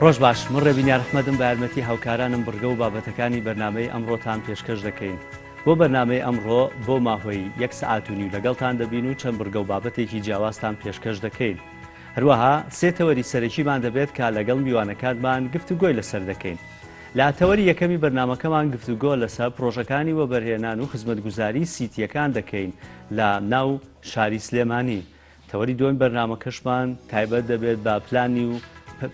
ڕۆژ باش من ڕێبینی ئەحمەدم بە یارمەتی هاوکارانم بڕگە و بابەتەکانی بەرنامەی ئەمڕۆتان پێشکەش دەکەین. بۆ بەرنامەی ئەمڕۆ بۆ ماهۆی 1 ساعت و نیو لەگەڵتان دەبین و چەند بڕگە و بابەتێکی جیاوازتان پێشکەش دەکەین. هەروەها سێ تەوەری سەرەکیمان دەبێت کە لەگەڵ میوانەکانمان گفتوگۆی لەسەر دەکەین. لا تەوەری یەکەمی بەرنامەکەمان گفتوگۆ لەسەر پرۆژەکانی وەبەرهێنان و خزمەتگوزاری سیتیەکان دەکەین لە ناو شاری سلێمانی. تەوەری دووەم بەرنامەکەشمان تایبەت دەبێت بە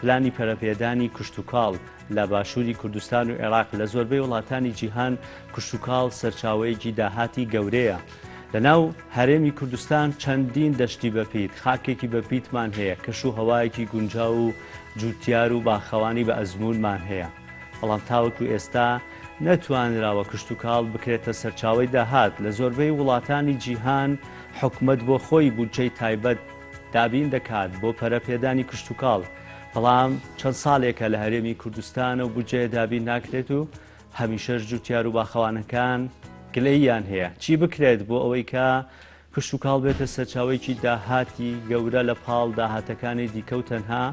پلانی پەرەپێدانی کشتوکاڵ لە باشووری کوردستان و عێراق لە زۆربەی وڵاتانی جیهان کشتوکاڵ سەرچاوەیەکی داهاتی گەورەیە. لەناو هەرێمی کوردستان چەندین دەشتی بەپیت خاکێکی بەپیتمان هەیە، کەش و هەوایەکی گونجاو و جوتیار و باخەوانی بە ئەزمونمان هەیە. بەڵام تاوەکو ئێستا نەتوانراوە کشتوکاڵ بکرێتە سەرچاوەی داهات. لە زۆربەی وڵاتانی جیهان حکومەت بۆ خۆی بودجەی تایبەت دابین دەکات بۆ پەرەپێدانی کشتوکاڵ، بەڵام چەند ساڵێکە لە هەرێمی کوردستانە و بودجێ دابین ناکرێت و هەمیشەش جوتیار و باخەوانەکان گلەییان هەیە. چی بکرێت بۆ ئەوەی کە کشتوکاڵ بێتە سەرچاوەیەکی داهاتی گەورە لە پاڵ داهاتەکانی دیکە و تەنها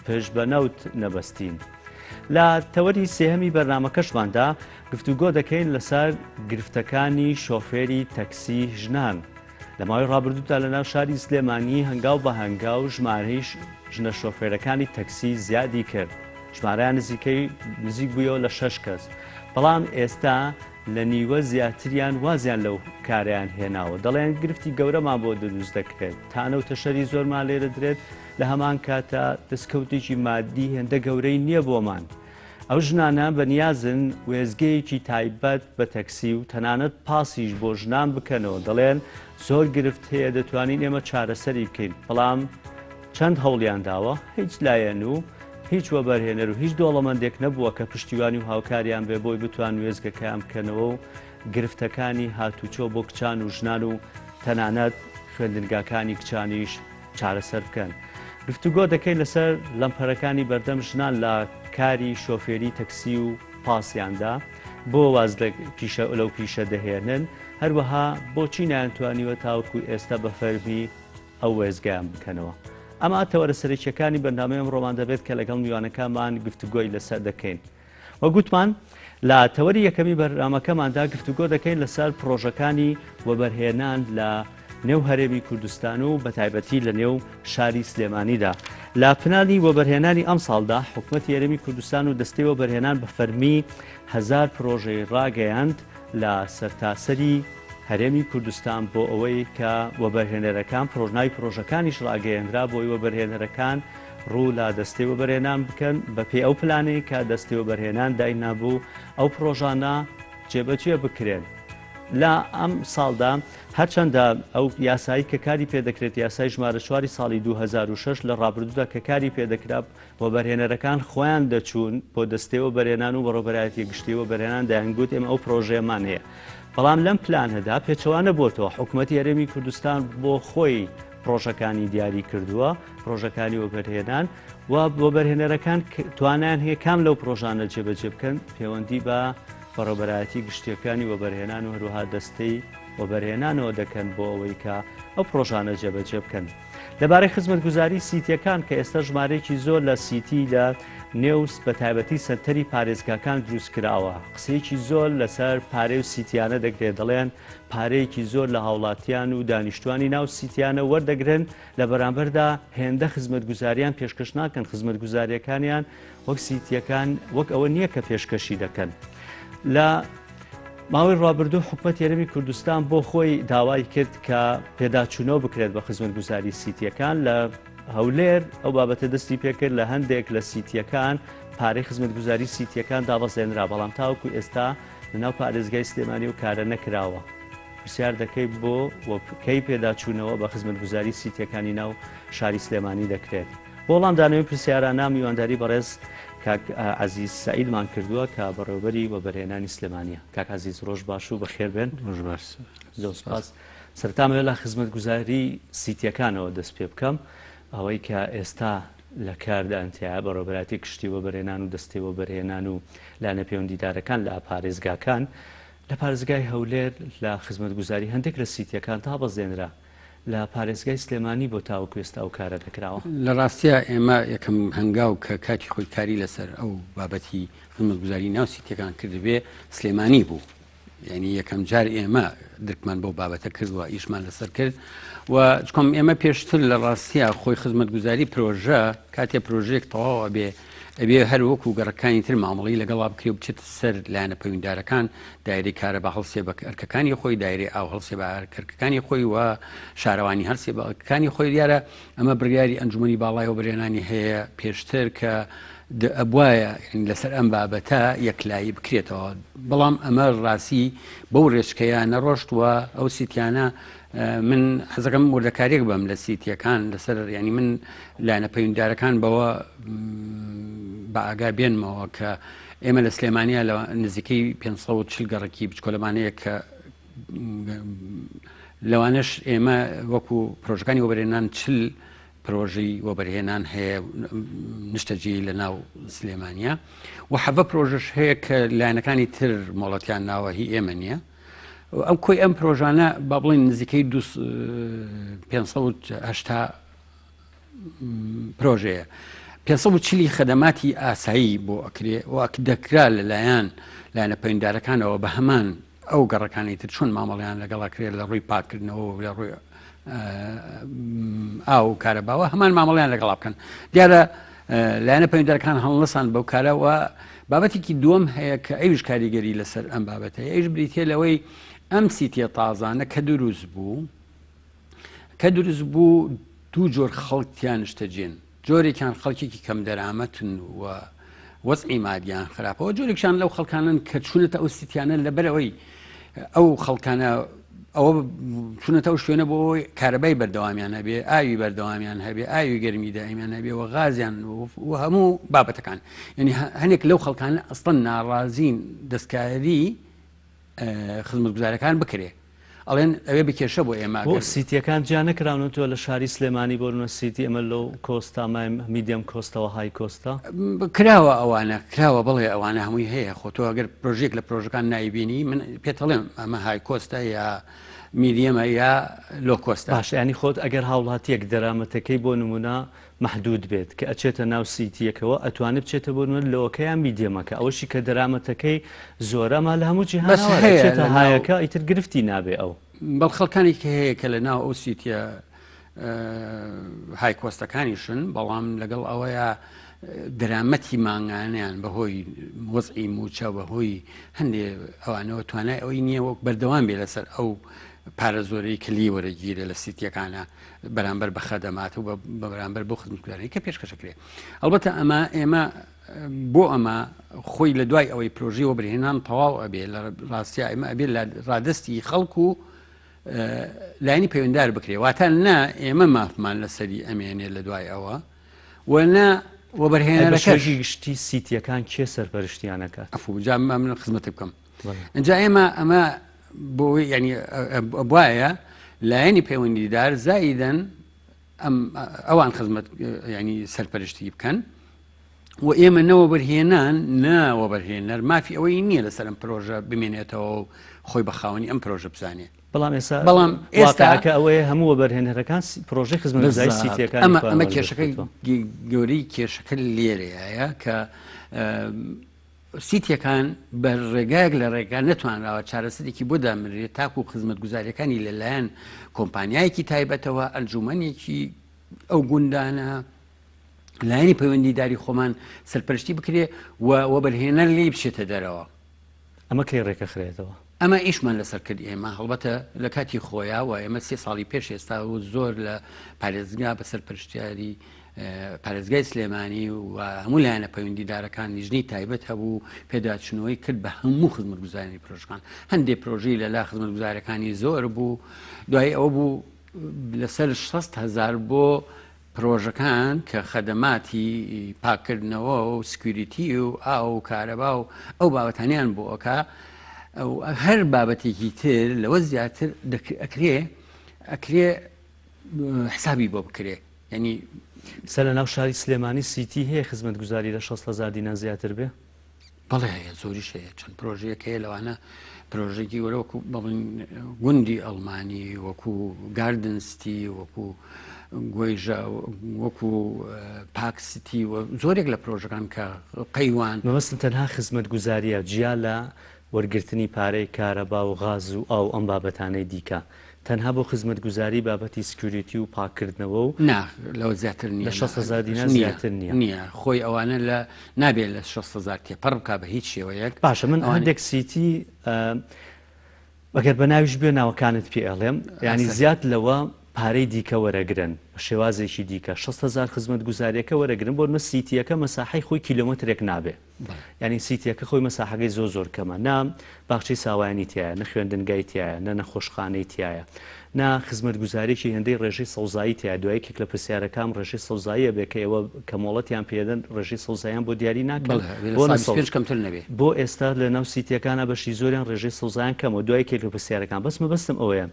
پێش بەنەوت نەبەستین. لە تەوەری سێهەمی بەرنامەکەشماندا گفتوگۆ دەکەین لەسەر گرفتەکانی شۆفێری تەکسی ژنان. لە ماوەی ڕابردوودا لە ناو شاری سلێمانی هەنگاو بە هەنگاو ژمارەی ژنە شۆفێرەکانی تەکسی زیادی کرد. ژمارەیان نزیک بوویەوە لە 6 کەس. بەڵام ئێستا لە نیوە زیاتریان وازیان لەو کاریان هێناوە. دەڵێن گرفتی گەورەمان بۆ دروست دەکرێت. تانە و تەشەری زۆرمان لێرە درێت، لە هەمان کاتە دەستکەوتێکی مادی هێندە گەورەی نییە بۆمان. ئەو ژنانە بەنیازن وێزگەیەکی تایبەت بە تەکسی و تەنانەت پاسیش بۆ ژنان بکەنەوە. دەڵێن زۆر گرفت هەیە، دەتوانین ئێمە چارەسەری بکەین. بەڵام چەند هەوڵیان داوە، هیچ لایەن و هیچ وەبەرهێنەر و هیچ دۆڵەمەندێک نەبووە کە پشتیوانی و هاوکاریان بێ بۆی بتوان وێزگەکەیان بکەنەوە و گرفتەکانی هاتوچۆ بۆ کچان و ژنان و تەنانەت خوێندنگاکانی کچانیش چارەسەر بکەن. گفتوگۆ دەکەین لەسەر لەمپەرەکانی بەردەم ژنان لە کاری شۆفێری تەکسی و پاسیاندا، بۆ واز لەو پیشە دەهێنن، هەروەها بۆچی نایانتوانیوە تاوەکو ئێستا بە فەرمی ئەو وێزگیان بکەنەوە. ئەمە تەوەرە سەرەکیەکانی بەرنامەی ئەمڕۆمان دەبێت کە لەگەڵ میوانەکانمان گفتوگۆی لەسەر دەکەین. وە گوتمان لە تەوەری یەکەمی بەرنامەکەماندا گفتوگۆ دەکەین لەسەر پرۆژەکانی وەبەرهێنان لە نێو هەرێمی کوردستان و بە تایبەتی لە نێو شاری سلێمانیدا. لە پنانی وەبەرهێنانی ئەم ساڵدا حکوومەتی هەرێمی کوردستان و دەستەی وەبەرهێنان بە فەرمی 1000 پرۆژەی ڕاگەیاند لە سەرتاسەری هەرێمی کوردستان بۆ ئەوەی کە وەبەرهێنەرەکان پرۆژناوی پرۆژەکانیش ڕاگەیەنرا بۆی وەبەرهێنەرەکان ڕوو لە دەستەی وەبەرهێنان بکەن بە پێی ئەو پلانەی کە دەستەی وەبەرهێنان داینابوو ئەو پرۆژانە جێبەجێ بکرێن. لە ئەم ساڵدا هەرچەندە ئەو یاسایی کە کاری پێدەکرێت، یاسای ژمارە 4 ساڵی 2006 لە ڕابردوودا کە کاری پێدەکرا، وەبەرهێنەرەکان خۆیان دەچوون بۆ دەستەی وەبەرهێنان و بەڕێوەبەرایەتی گشتی وەبەرهێنان دەیانگوت ئێمە ئەو پرۆژەیەمان هەیە. بەڵام لەم پلانەدا پێچەوانە بۆتەوە حکوومەتی هەرێمی کوردستان بۆ خۆی پرۆژەکانی دیاری کردووە، پرۆژەکانی وەبەرهێنان و وەبەرهێنەرەکان توانیان هەیە کام لەو پرۆژانە جێبەجێ بکەن پەیوەندی بە بەڕێوەبەرایەتی گشتیەکانی وەبەرهێنان و هەروەها دەستەی وەبەرهێنانەوە دەکەن بۆ ئەوەی کە ئەو پرۆژانە جێبەجێ بکەن. لەبارەی خزمەتگوزاری سیتیەکان کە ئێستا ژمارەیەکی زۆر لە سیتی لە نێوس بە تایبەتی سەنتەری پارێزگاکان دروست کراوە. قسەیەکی زۆر لەسەر پارێ و سیتیانە دەگرێت. دەڵێن پارەیەکی زۆر لە هاوڵاتیان و دانیشتوانی ناو سیتیانە وەردەگرن، لە بەرامبەردا هێندە خزمەتگوزاریان پێشکەش ناکەن. خزمەتگوزاریەکانیان وەک سیتیەکان وەک ئەوە نییە کە پێشکەشی دەکەن. لە ماوەی ڕابردوو حکوومەتی هەرێمی کوردستان بۆ خۆی داوای کرد کە پێداچوونەوە بکرێت بە خزمەتگوزاری سیتیەکان. لە هەولێر ئەو بابەتە دەستی پێکرد، لە هەندێک لە سیتیەکان پارەی خزمەتگوزاری سیتیەکان دابەزێنرا، بەڵام تاوەکو ئێستا لەناو پارێزگای سلێمانی و کارە نەکراوە. پرسیار دەکەی بۆ کەی پێداچوونەوە بە خزمەتگوزاری سیتیەکانی ناو شاری سلێمانی دەکرێت. بۆ وەڵامدانەوەی پرسیارانە میوانداری بەڕێز کاک عەزیز سەعیدمان کردووە کە بەڕێوەبەری وەبەرهێنانی سلێمانیە. کاک عەزیز ڕۆژ باش و بەخێر بێن. ڕۆژ باش. زۆر سوپاس. سەرەتامەوێت لە خزمەتگوزاری سیتیەکانەوە دەست پێ بکەم، ئەوەی کە ئێستا لە کاردانتیایە بەڕێوەبەراتی کشتی وەبەرهێنان و دەستەی وەبەرهێنان و لانە پەیوەندیدارەکان لە پارێزگاکان لە پارێزگای هەولێر لە خزمەتگوزاری هەندێک لە سیتیەکان تا بەزێنرا. لە پارێزگای سلێمانی بۆ تاوەکوێستا ئەو کارە دەکراوە. لە ڕاستیە ئێمە یەکەم هەنگاو کە کاتی خۆی کاری لەسەر ئەو بابەتی خزمەتگوزاری ناو سیتیەکان کردبێ سلێمانی بوو. یعنی یەکەم جار ئێمە درکمان بۆ بابەتە کردووە ئیشمان لەسەر کرد و چکۆم ئێمە پێشتر لە ڕاستیە خۆی خزمەتگوزاری پرۆژە کاتێ پرۆژێک تەواوە ئەبێ هەر وەکو گەڕەکانی تر مامەڵی لەگەڵا بکرێ و بچێت سەر لایەنە پەیوەنددارەکان دایرەی کارە بە هەڵسێ بە ئەرکەکانی خۆی دایرەی ئاو هەڵسێ بە ئەرکەکانی خۆی و شارەوانی هەرسێ بە ئەرکەکانی خۆی دیارە ئەمە بڕیاری ئەنجومەنی باڵای و بەرهێنانی هەیە پێشتر کە ئەبواە لەسەر ئەم بابەتە یەکلایی بکرێتەوە بەڵام ئەمە ڕاستی بەو ڕێچکەیە نەڕۆشتووە ئەو سیتیانە من حەزەکەم وردەکارێک بم لە سیتیەکان لەسەر ینی من لایەنە پەیوەنددارەکان بەوە بە ئاگا بێنمەوە کە ئێمە لە سلێمانیا لە نزیکەی 540 گەڕێکی بچکۆلەمانەیە کە لەوانش ئێمە وەکو پرۆژەکانی وەبەرهێنان 40 پرۆژەی وەبەرهێنان هەیە نیشتەجی لە ناو سلێمانیا و حەڤە پرۆژەش هەیە کە لایەنەکانی تر مۆڵەتیان ناوە هی ئێمە نییە ئەم کۆی ئەم پرۆژانە با بڵین نزیکەی 580 پرۆژەیە 540 خەدەماتی ئاسایی بۆ ئەکرێ و دەکرا لەلایەن لایەنە پەیوەنددارەکانەوە بە هەمان ئەو گەڕەکانی تر چۆن مامەڵیان لەگەڵا کرێت لە ڕووی پاکردنەوە لە ڕووی ئاو کارەباوە هەمان مامەڵیان لەگەڵا بکەن دیارە لایەنە پەیوەنددارەکان هەڵنەسان بەو کارەوە بابەتێکی دووەم هەیە کە ئەویش کاریگەری لەسەر ئەم بابەتە ئەویش بریتێ لەوەی ئەم سیتیە تازانە کە دروست بوو دوو جۆر خەڵکیان شتەجێن جۆرێکیان خەڵکێکی کەم دەرامەتن و وەزعی مادیان خراپەوە جۆرێکشان لەو خەڵکانن کە چوونەتە ئەو سیتیانە لەبەرەوەی ئەو خەڵکانە ئەوە چونەتە ئەو شوێنە بۆ کارەبای بەردەوامیان هەبێ ئاوی بەردەوامیان هەبێ ئاوی گەرمی دائیمیان هەبێ و غازیان و هەموو بابەتەکان یعنی هەنێک لەو خەڵکانە ئەسڵەن ناڕازین دەستکاری خزمەتگوزارەکان بکرێ ئەڵێن ئەوێ بکێشە بۆ ئێمە بۆ سیتیەکان جا نەکراونەوە لە شاری سلێمانی بۆ سیتی ئەمە لەو کۆستا مای میدیەم کۆستەوە های کۆستا کراوە ئەوانە کراوە بڵێ ئەوانە هەمووی هەیە خۆ تۆ ئەگەر پرۆژێک لە پرۆژەکان نایبینی من پێتەڵێم ئەمە های کۆستە یا میدیەمە یا لۆ کۆستا باش ینی خۆت ئەگەر هاوڵاتیەک دەرامەتەکەی بۆ نمونە محدود بێت کە ئەچێتە ناو سیتیەکەوە ئەتوانێت بچێتە بۆ نوێن لەوەکەیان میدیەمەکە ئەوەشی کە دەرامەتەکەی زۆرەما لە هەموو جیهانەوە هایەکە ئیتر گرفتی نابێ ئەو بەڵ خەڵکانی کە هەیە کە لە ناو ئەو سیتیە های کۆستەکانیشن بەڵام لەگەڵ ئەوەیە دەرامەتی ماگانیان بەهۆی وەزعی موچە بەهۆی هەندێ ئەوانەوە توانای ئەوەی نییە وەک بەردەوام بێ لەسەر ئەو پارە زۆرەی کلی وەرەگیرە لە سیتیەکانە بەرامبەر بە خەدەمات و بە بەرامبەر بۆ خزمەتگوزاری کە پێشکەشەکرێ ئەلبەتە ئێمە بۆ ئەمە خۆی لە دوای ئەوەی پرۆژی وەبرهێنان تەواو ئەبێ لە ڕاستیە ئێمە ئەبێ لە ڕادستی خەڵکو و لایەنی پەیوەنددار بکرێ واتە نا ئێمە مافمان لەسەری ئەمێنێ لە دوای ئەوە وەنا وەبەرهێنەرەکەشی گشتی سیتیەکان کێ سەرپەرشتیانەکە ئەفوجا من خزمەت بکەم ئەجا ئەمە بۆ ینی وایە لایەنی پەیوەندیدار زائیدەن ئەوان خزمەت ینی سەرپەرشتی بکەن و ئێمە نەوەبەرهێنان ناوەبەرهێنەر مافی ئەوەی نییە لەسەر ئەم پرۆژە بمێنێتەوە و خۆی بەخاوەنی ئەم پرۆژە بزانێ بەڵام ئێستاکە ئەوەیە هەموو وەبەرهێنەرەکان پرۆژەی خزمەتگوزاری سیتیەکان ئەمە کێشەکەی گەورەی کێشەکە لێرەیە کە سیتیەکان بە ڕێگایەک لە ڕێگان نەتوانراوە چارەسەرێکی بۆ دامرێت تاکو و خزمەتگوزاریەکانی لەلایەن کۆمپانیایەکی تایبەتەوە ئەنجومەنێکی ئەو گوندانە لایەنی پەیوەندیداری خۆمان سەرپەرشتی بکرێ و وەبەرهێنەر لێ بچێتە دەرەوە ئەمە کەی ڕێکەخرێتەوە ئەمە ئیشمان لەسەر کرد ئێمە هەڵبەتە لە کاتی خۆیە و ئێمە 3 ساڵی پێش ئێستا و زۆر لە پارێزگا بە سەرپەرشتیاری پارێزگای سلێمانی و هەموو لایەنە پەیوەندیدارەکان لیژنەی تایبەت هەبوو پێداچنەوەی کرد بە هەموو خزمەتگوزاری پرۆژەکان هەندێک پرۆژەی لەلا خزمەتگوزارەکانی زۆر بوو دوای ئەوە بوو لەسەر 600,000 بۆ پرۆژەکان کە خەدەماتی پاکردنەوە و سکیوریتی و ئاو و کارەبا و ئەو بابەتانیان بۆ ئەوکە هەر بابەتێکی تر لەوە زیاتر ئەکرێ حسابی بۆ بکرێ ینی سەر لە ناو شاری سلێمانی سیتی هەیە خزمەتگوزاری لە 600,000 دینار زیاتر بێ بەڵێ هەیە زۆریش هەیە چەند پرۆژەیەک هەیە لەوانە پرۆژێکی وەرە وەکو بڵین گوندی ئەڵمانی وەکو گاردنستی وەکو گوێژە وەکو پاکسیتی و زۆرێک لە پرۆژەکان کە قەیوان مەبەستن تەنها خزمەت گوزاریە جیا لە وەرگرتنی پارەی کارەبا و غاز و ئاو ئەم بابەتانەی دیکە تەنها بۆ خزمەت گوزاری بابەتی سکیوریتی و پاکردنەوە و لەوە زیاتر نییە لە 6,000 دینار زیاتر نییە خۆی ئەوانە لە نابێت لە 6,000 تێپەڕ بکا بە هیچ شێوەیەک باشە من هەندێک سیتی ئەگەر بە ناویش بێ ناوەکانت پێ ئەڵێم ینی زیاد لەوە پارەی دیکە وەرەگرن بە شێوازێکی دیکە 6,000 خزمەت گوزاریەکە وەرەگرن بۆ نە سیتیەکە مەساحەی خۆی کیلۆمەترێک نابێ ینی سیتیەکە خۆی مەساحەکەی زۆر کەمە نا باخچەی ساوایانی تایە نە خوێندنگای تایە نە نەخۆشخانەی تایە نا خزمەت گوزارێکی هەندەی ڕێژەی سەوزایی تایە دوایەکێک لە پرسیارەکان ڕێژەی سەوزاییە بێ کە ئێوە کەمۆڵەتیان پێدەن ڕێژەی سەوزاییان بۆ دیاری ناکەن کەمتر نەبێ بۆ ئێستا لە ناو سیتیەکانە بەشی زۆریان ڕێژەی سەوزایان کەمەوە دوایەکێک لە پرسیارەکان بەس مەبەستم ئەوەیە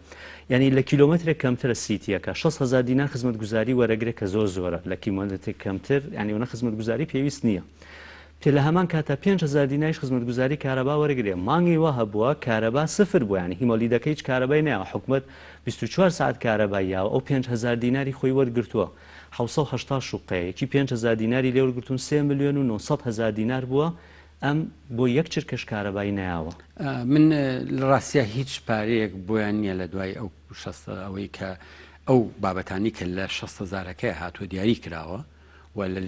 ینی لە کیلۆمەترێک کەمترە سیتیەکە 6,000 دینار خزمەت گوزاری وەرەگرێت کە زۆرە لە کیلۆمەترێک کەمتر ینی وەنە خزمەت گوزاری پێویست نییە پێ لە هەمان کاتە 5,000 دیناریش خزمەت گوزاری کارەبا وەرەگرێ مانگی وە هەبووە کارەبا سفر بووە ینی هیمەلیدەکە هیچ کارەبای نایە حکومەت 24 ساعت کارەباییاوە ئەو 5,000 دیناری خۆی وەرگرتووە 780 شوقەیەکی 5,000 دیناری لێ وەرگرتون 3,900,000 دینار بووە ئەم بۆ یەک چرکەش کارەبایی نایاوە من لە ڕاستیە هیچ پارەیەک بۆیان نییە لە دوای ئەو ئەوەی کە ئەو بابەتانی کە لە 6,000ەکە هاتووە دیاری کراوە و لە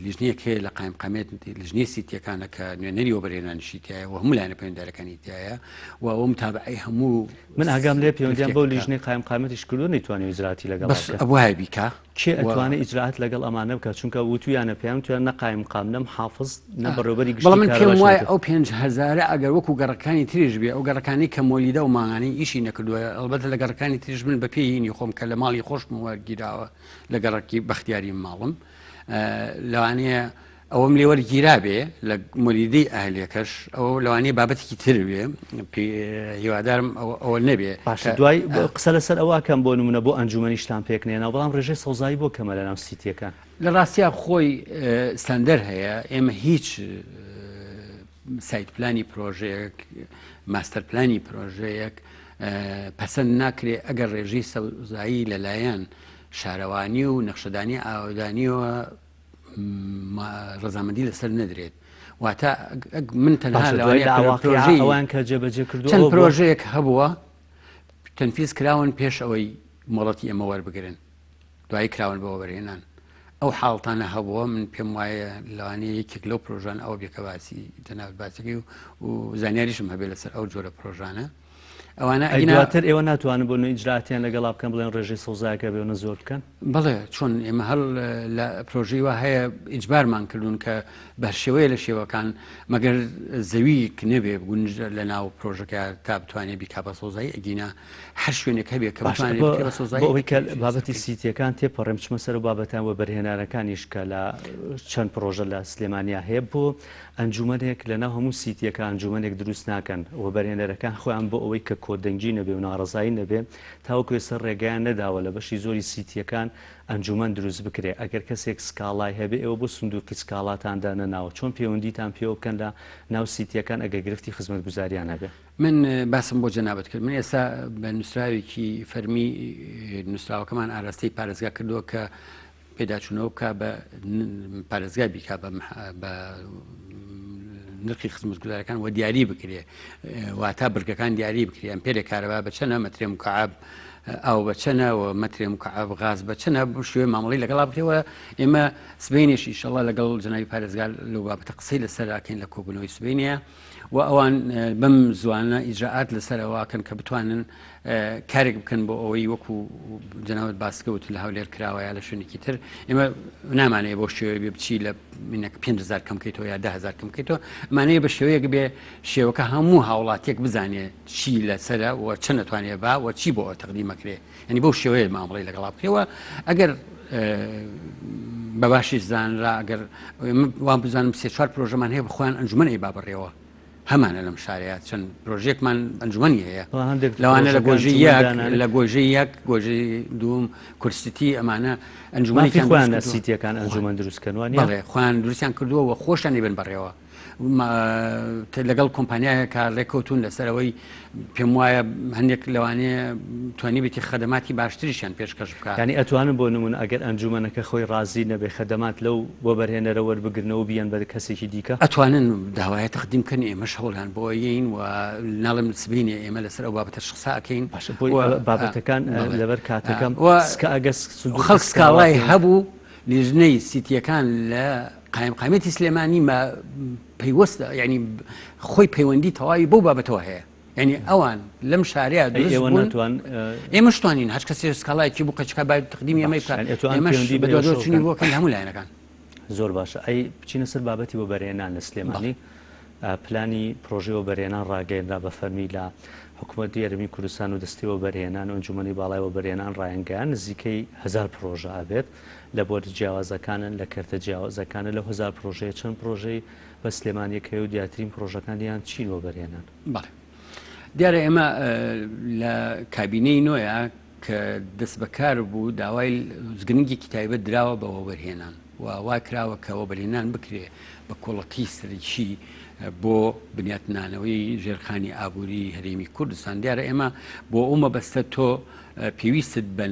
لیژنەیەک هەیە لە قایمقامێت لیژنەی سیتیەکانە کە نوێنەری وەبەرهێنانیشی تایە و هەموو لایەنە پەیوەندیدارەکانی تایە و ئەو متابعەی هەموو من ئاگام لێ پەیوەندیان بەو لیژنەی قایمقامێتیش کردو نەیتوانێت ئیجراعاتی لەگەڵ وایە بیکە کێ ئەتوانێت ئیجراعات لەگەڵ ئەمانە بکات چونکە وتویانە پێیان تویان نە قایمقام نەم حافظ نە بەڕێوەبەری گشتی بەڵام من پێم وایە ئەو 5,000 ئەگەر وەکو گەڕەکانی تریش بێ ئەو گەڕەکانی کە مۆلیدە و ماهانی ئیشی نەکردووە ئەلبەتە لە گەڕەکانی تریش من بە پێی خۆم کە لە ماڵی خۆشم وەرگیراوە لە گەڕەکی بەختیاری ماڵم لەوانەیە ئەوەم لێ وەرگیرا بێ لە مۆلیدەی ئاهلەکەش ئەو لەوانەیە بابەتێکی تر بێ هیوادارم ئەوە نەبێ دوای قسە لەسەر ئەوواکەم بۆ نمونە بۆ ئەنجومەنیشتان پێکنێنەوە بەڵام ڕێژەی سەوزایی بۆ کەمە لە ناو سیتیەکان لە ڕاستیا خۆی ستاندەر هەیە ئێمە هیچ سایت پلانی پرۆژەیەک ماستەر پلانی پرۆژەیەک پەسەند ناکرێ ئەگەر ڕێژەی سەوزایی لەلایەن شارەوانی و نەخشەدانی ئاودانیەوە ڕەزامەندی لەسەر نەدرێت واتە من تەنها ئەوان کە جێبەجێ کردو چەند پرۆژەیەک هەبووە تەنفیز کراون پێش ئەوەی مۆڵەتی ئەمە وەربگرن دوای کراون بەوە وەرهێنان ئەو حاڵتانە هەبووە من پێم وایە لەوانەیە یەکێک لەو پرۆژان ئەوە بێکە باسی جەنابەت باسەکەی و زانیاریشم هەبێت لەسەر ئەو جۆرە پرۆژانە ئەوانە دواتر ئێوە ناتوانن بۆ ئیجراعاتیان لەگەڵا بکەن بڵێن ڕێژەی سەوزایەکە بێونە زۆر بکەن بڵێ چۆن ئێمە هەڵ لە پرۆژەی وا هەیە ئیجبارمان کردوون کە بەشێوەیە لە شێوەکان مەگەر زەویک نەبێ گونج لە ناو پرۆژەکە تا بتوانێت بیکا بە سۆزایی ئەگینا هەر شوێنێک هەبێ کە بەەوەی کە بابەتی سیتیەکان تێپەڕێم چمە سەر و بابەتان وە بەرهێنارەکانیش کە لە چەند پرۆژە لە سلێمانیا هەیە بۆ ئەنجومەنێک لە ناو هەموو سیتیەکان ئەنجومەنێک دروست ناکەن و بەرهێنەرەکان خۆیان بۆ ئەوەی کە کۆدەنگی نەبێ و ناڕزایی نەبێ تاوەکو سەر ڕێگەیان نەداوە لە بەشی زۆری سیتیەکان ئەنجومەن دروست بکرێ ئەگەر کەسێک سکاڵای هەبێ ئەوە بۆ سندوقی سکاڵاتاندا نەناوە چۆن پەیوەندیتان پێ بکەن لە ناو سیتیەکان ئەگەر گرفتی خزمەت گوزاریان هەبێ من باسم بۆ جەنابەت کرد من ئێستا بە نووسراوێکی فەرمی نووسراوەکەمان ئاراستەی پارێزگا کردووە کە پێداچوونەوە بکە بە پارێزگا بیکا بە نرخی خزمەت گوزاریەکان و دیاری بکرێ واتە برگەکان دیاری بکرێ ئەمپێرێک کارەبا بچەنە مەترێ مکعاب ئەو بچەنە و مەترێ مکعاب غاز بچەنە شوێ مامەڵی لەگەڵا بکرێەوە ئێمە سبەینێش ئینشەڵڵا لەگەڵ جەنابی پارێزگار لەو بابەتە قسەی لەسەراکەین لە کۆبوونەوەی سبەینەیە و ئەوان بەم زوانە ئیجراعات لەسەرەوەکەن کە بتوانن کارێک بکەن بۆ ئەوەی وەکو جەنابەت باسکەوت لە هەولێر کراوەیە لە شوێنێکی تر ئێمە نامانەیە بۆ شێوەیە بێ بچی لە منەکە 5,000 کەم بکەیتەوە یا 10,000 کەم بکەیتەوە ئەمانەیە بە شێوەیەک بێ شێوەکە هەموو هاوڵاتیەک بزانێت چی لەسرە و چ نەتوانێت با و چی بۆ ئەو تەقدیمەکرێ ینی بەو شێوەیە مامەڵی لەگەڵا بکرێەوە ئەگەر بە باشی زانرا ئەگەر وان بزانم 3-4 پرۆژەمان هەیە بخۆیان ئەنجومەنی بابڕێەوە هەمانە لەم شارەیە چەند پرۆژێکمان ئەنجومەنی هەیە لەوانە لە گۆژی لە گۆژەی یەک گۆژەی دوم کورستی ئەمانە ئەنجومەنی خۆیان لە سیتیەکان ئەنجومەن دروستکردوان بەڵێ خۆیان دروستیان کردووە و خۆشیان بن بەڕێەوە لەگەڵ کۆمپانیایە کار ڕێککەوتون لەسەرەوەی پێم وایە هەندێک لەوانەیە توانی بێتی خەدەماتی باشتریشیان پێشکەش بکات. ینی ئەتوانم بۆ نمونە ئەگەر ئەنجومەنەکە خۆی ڕازی نەبێ خەدەمات لەو بۆ بەرهێنەرە وەربگرنەوە بیان بە کەسێکی دیکە ئەتوانن داوایە تەقدیمکەن ئێمە شەوڵان بۆ یین و ناڵم سبینێ ئێمە لەسەر ئەو بابەتە شخصاکەین بابەتەکان لەبەر کاتەکەم خەڵک سکاڵای هەبوو لیژنەی سیتیەکان لە قایمەتی سلێمانی پەیوەستە ینی خۆی پەیوەندی تەواوی بۆ بابەتەوە هەیە ینی ئەوان لەم شارەیە ئێمە شتوانین هەچ کەسێ سکاڵایکی بوو قەچکە باید تقدیمی ئەمەی بەدوچنی بۆکەن هەموو لایەنەکان زۆر باشە ئەی بچینە سەر بابەتی بۆ بەرهێنان لە سلێمانی پلانی پرۆژەوە بەرهێنان ڕاگەیەنرا بە فەرمی لە حکوومەتی یارمەتی کوردستان و دەستیەوە بەرهێنان و ئەنجومەنی باڵایەوە بەرهێنان ڕایەنگەیان نزیکەی 1000 پرۆژە ئابێت لە بۆرد جیاوازەکانن لە کەرتە جیاوازەکانە لە 1000 پرۆژەیە چەند پرۆژەی بە سلێمانیەکەی و دیاترین پرۆژەکانیان چینەوە بەرهێنان. بەڵێ دیارە ئێمە لە کابینەی نۆیە کە دەست بەکار بوو داوای زگرنگێکی تایبەت دراوە بەوە بەرهێنان و وا کراوە کەەوە بەرهێنان بکرێ بە کۆڵەتی سەرکی بۆ بنیاتنانەوەی ژێرخانی ئابووری هەرێمی کوردستان. دیارە ئێمە بۆ ئەومە بەستە تۆ پێویستت بە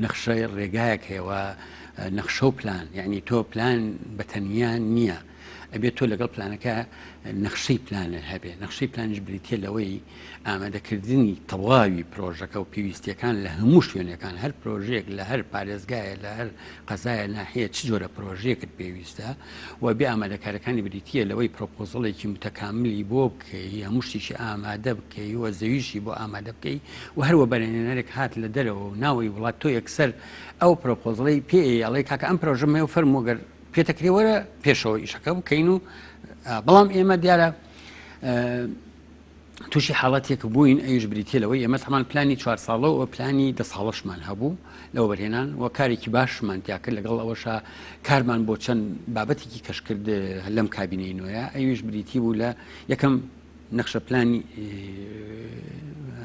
نەخشەی ڕێگایەک هەیەوە نەخشە و پلان یعنی تۆ پلان بەتەنیان نییە ئەبێت تۆ لەگەڵ پلانەکە نەخشەی پلانە هەبێ نەخشەی پلانش بریتە لەوەی ئامادەکردنی تەواوی پرۆژەکە و پێویستیەکان لە هەموو شوێنەکان هەر پرۆژێک لە هەر پارێزگایە لە هەر قەزایە ناحەیە چ جۆرە پرۆژەیەکت پێویستە و بێ ئامادەکارەکانی بریتە لەوەی پرۆپۆزڵێکی متەکاملی بۆ بکەی هەموو شتێکی ئامادە بکەی وە زەویشی بۆ ئامادە بکەی و هەروە بەرهێنەرێک هات لە دەرەوە و ناوەی وڵات تۆ یەکسەر ئەو پرۆپۆزڵەی پێ ئەڵێ کاکە ئەم پرۆژەمە و فەرموگەر پێتەکرێوەرە پێشەوە ئیشەکە بکەین و بەڵام ئێمە دیارە تووشی حاڵاتێک بووین ئەوش بریتە لەوەی ئێمە هەمان پلانی 4 ساڵە و پلانی 10 ساڵەشمان هەبوو لەوە بەرهێنان و کارێکی باشمان تیاکرد لەگەڵ ئەوەشە کارمان بۆ چەند بابەتێکی کەشکرد لەم کابینەی نوۆیە ئەوش بریتی بوو لە یەکەم نەخشە پلانی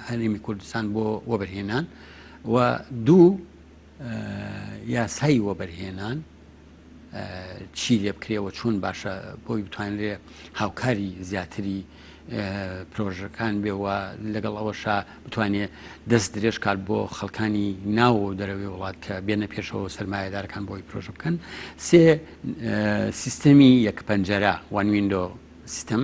هەرێمی کوردستان بۆ وەبەرهێنان و دوو یاسای وەبەرهێنان چی لێ بکرێەوە چۆن باشە بۆی بتوانرێ هاوکاری زیاتری پرۆژەکان بێەوە لەگەڵ ئەوەشا بتوانێت دەست درێژ کار بۆ خەڵکانی ناو و دەرەوەی وڵات کە بێنە پێشەوە سەرمایهدارەکان بۆی پرۆژە بکەن. سێ سیستەمی یەک پەنجەرە وان ویندۆ سیستەم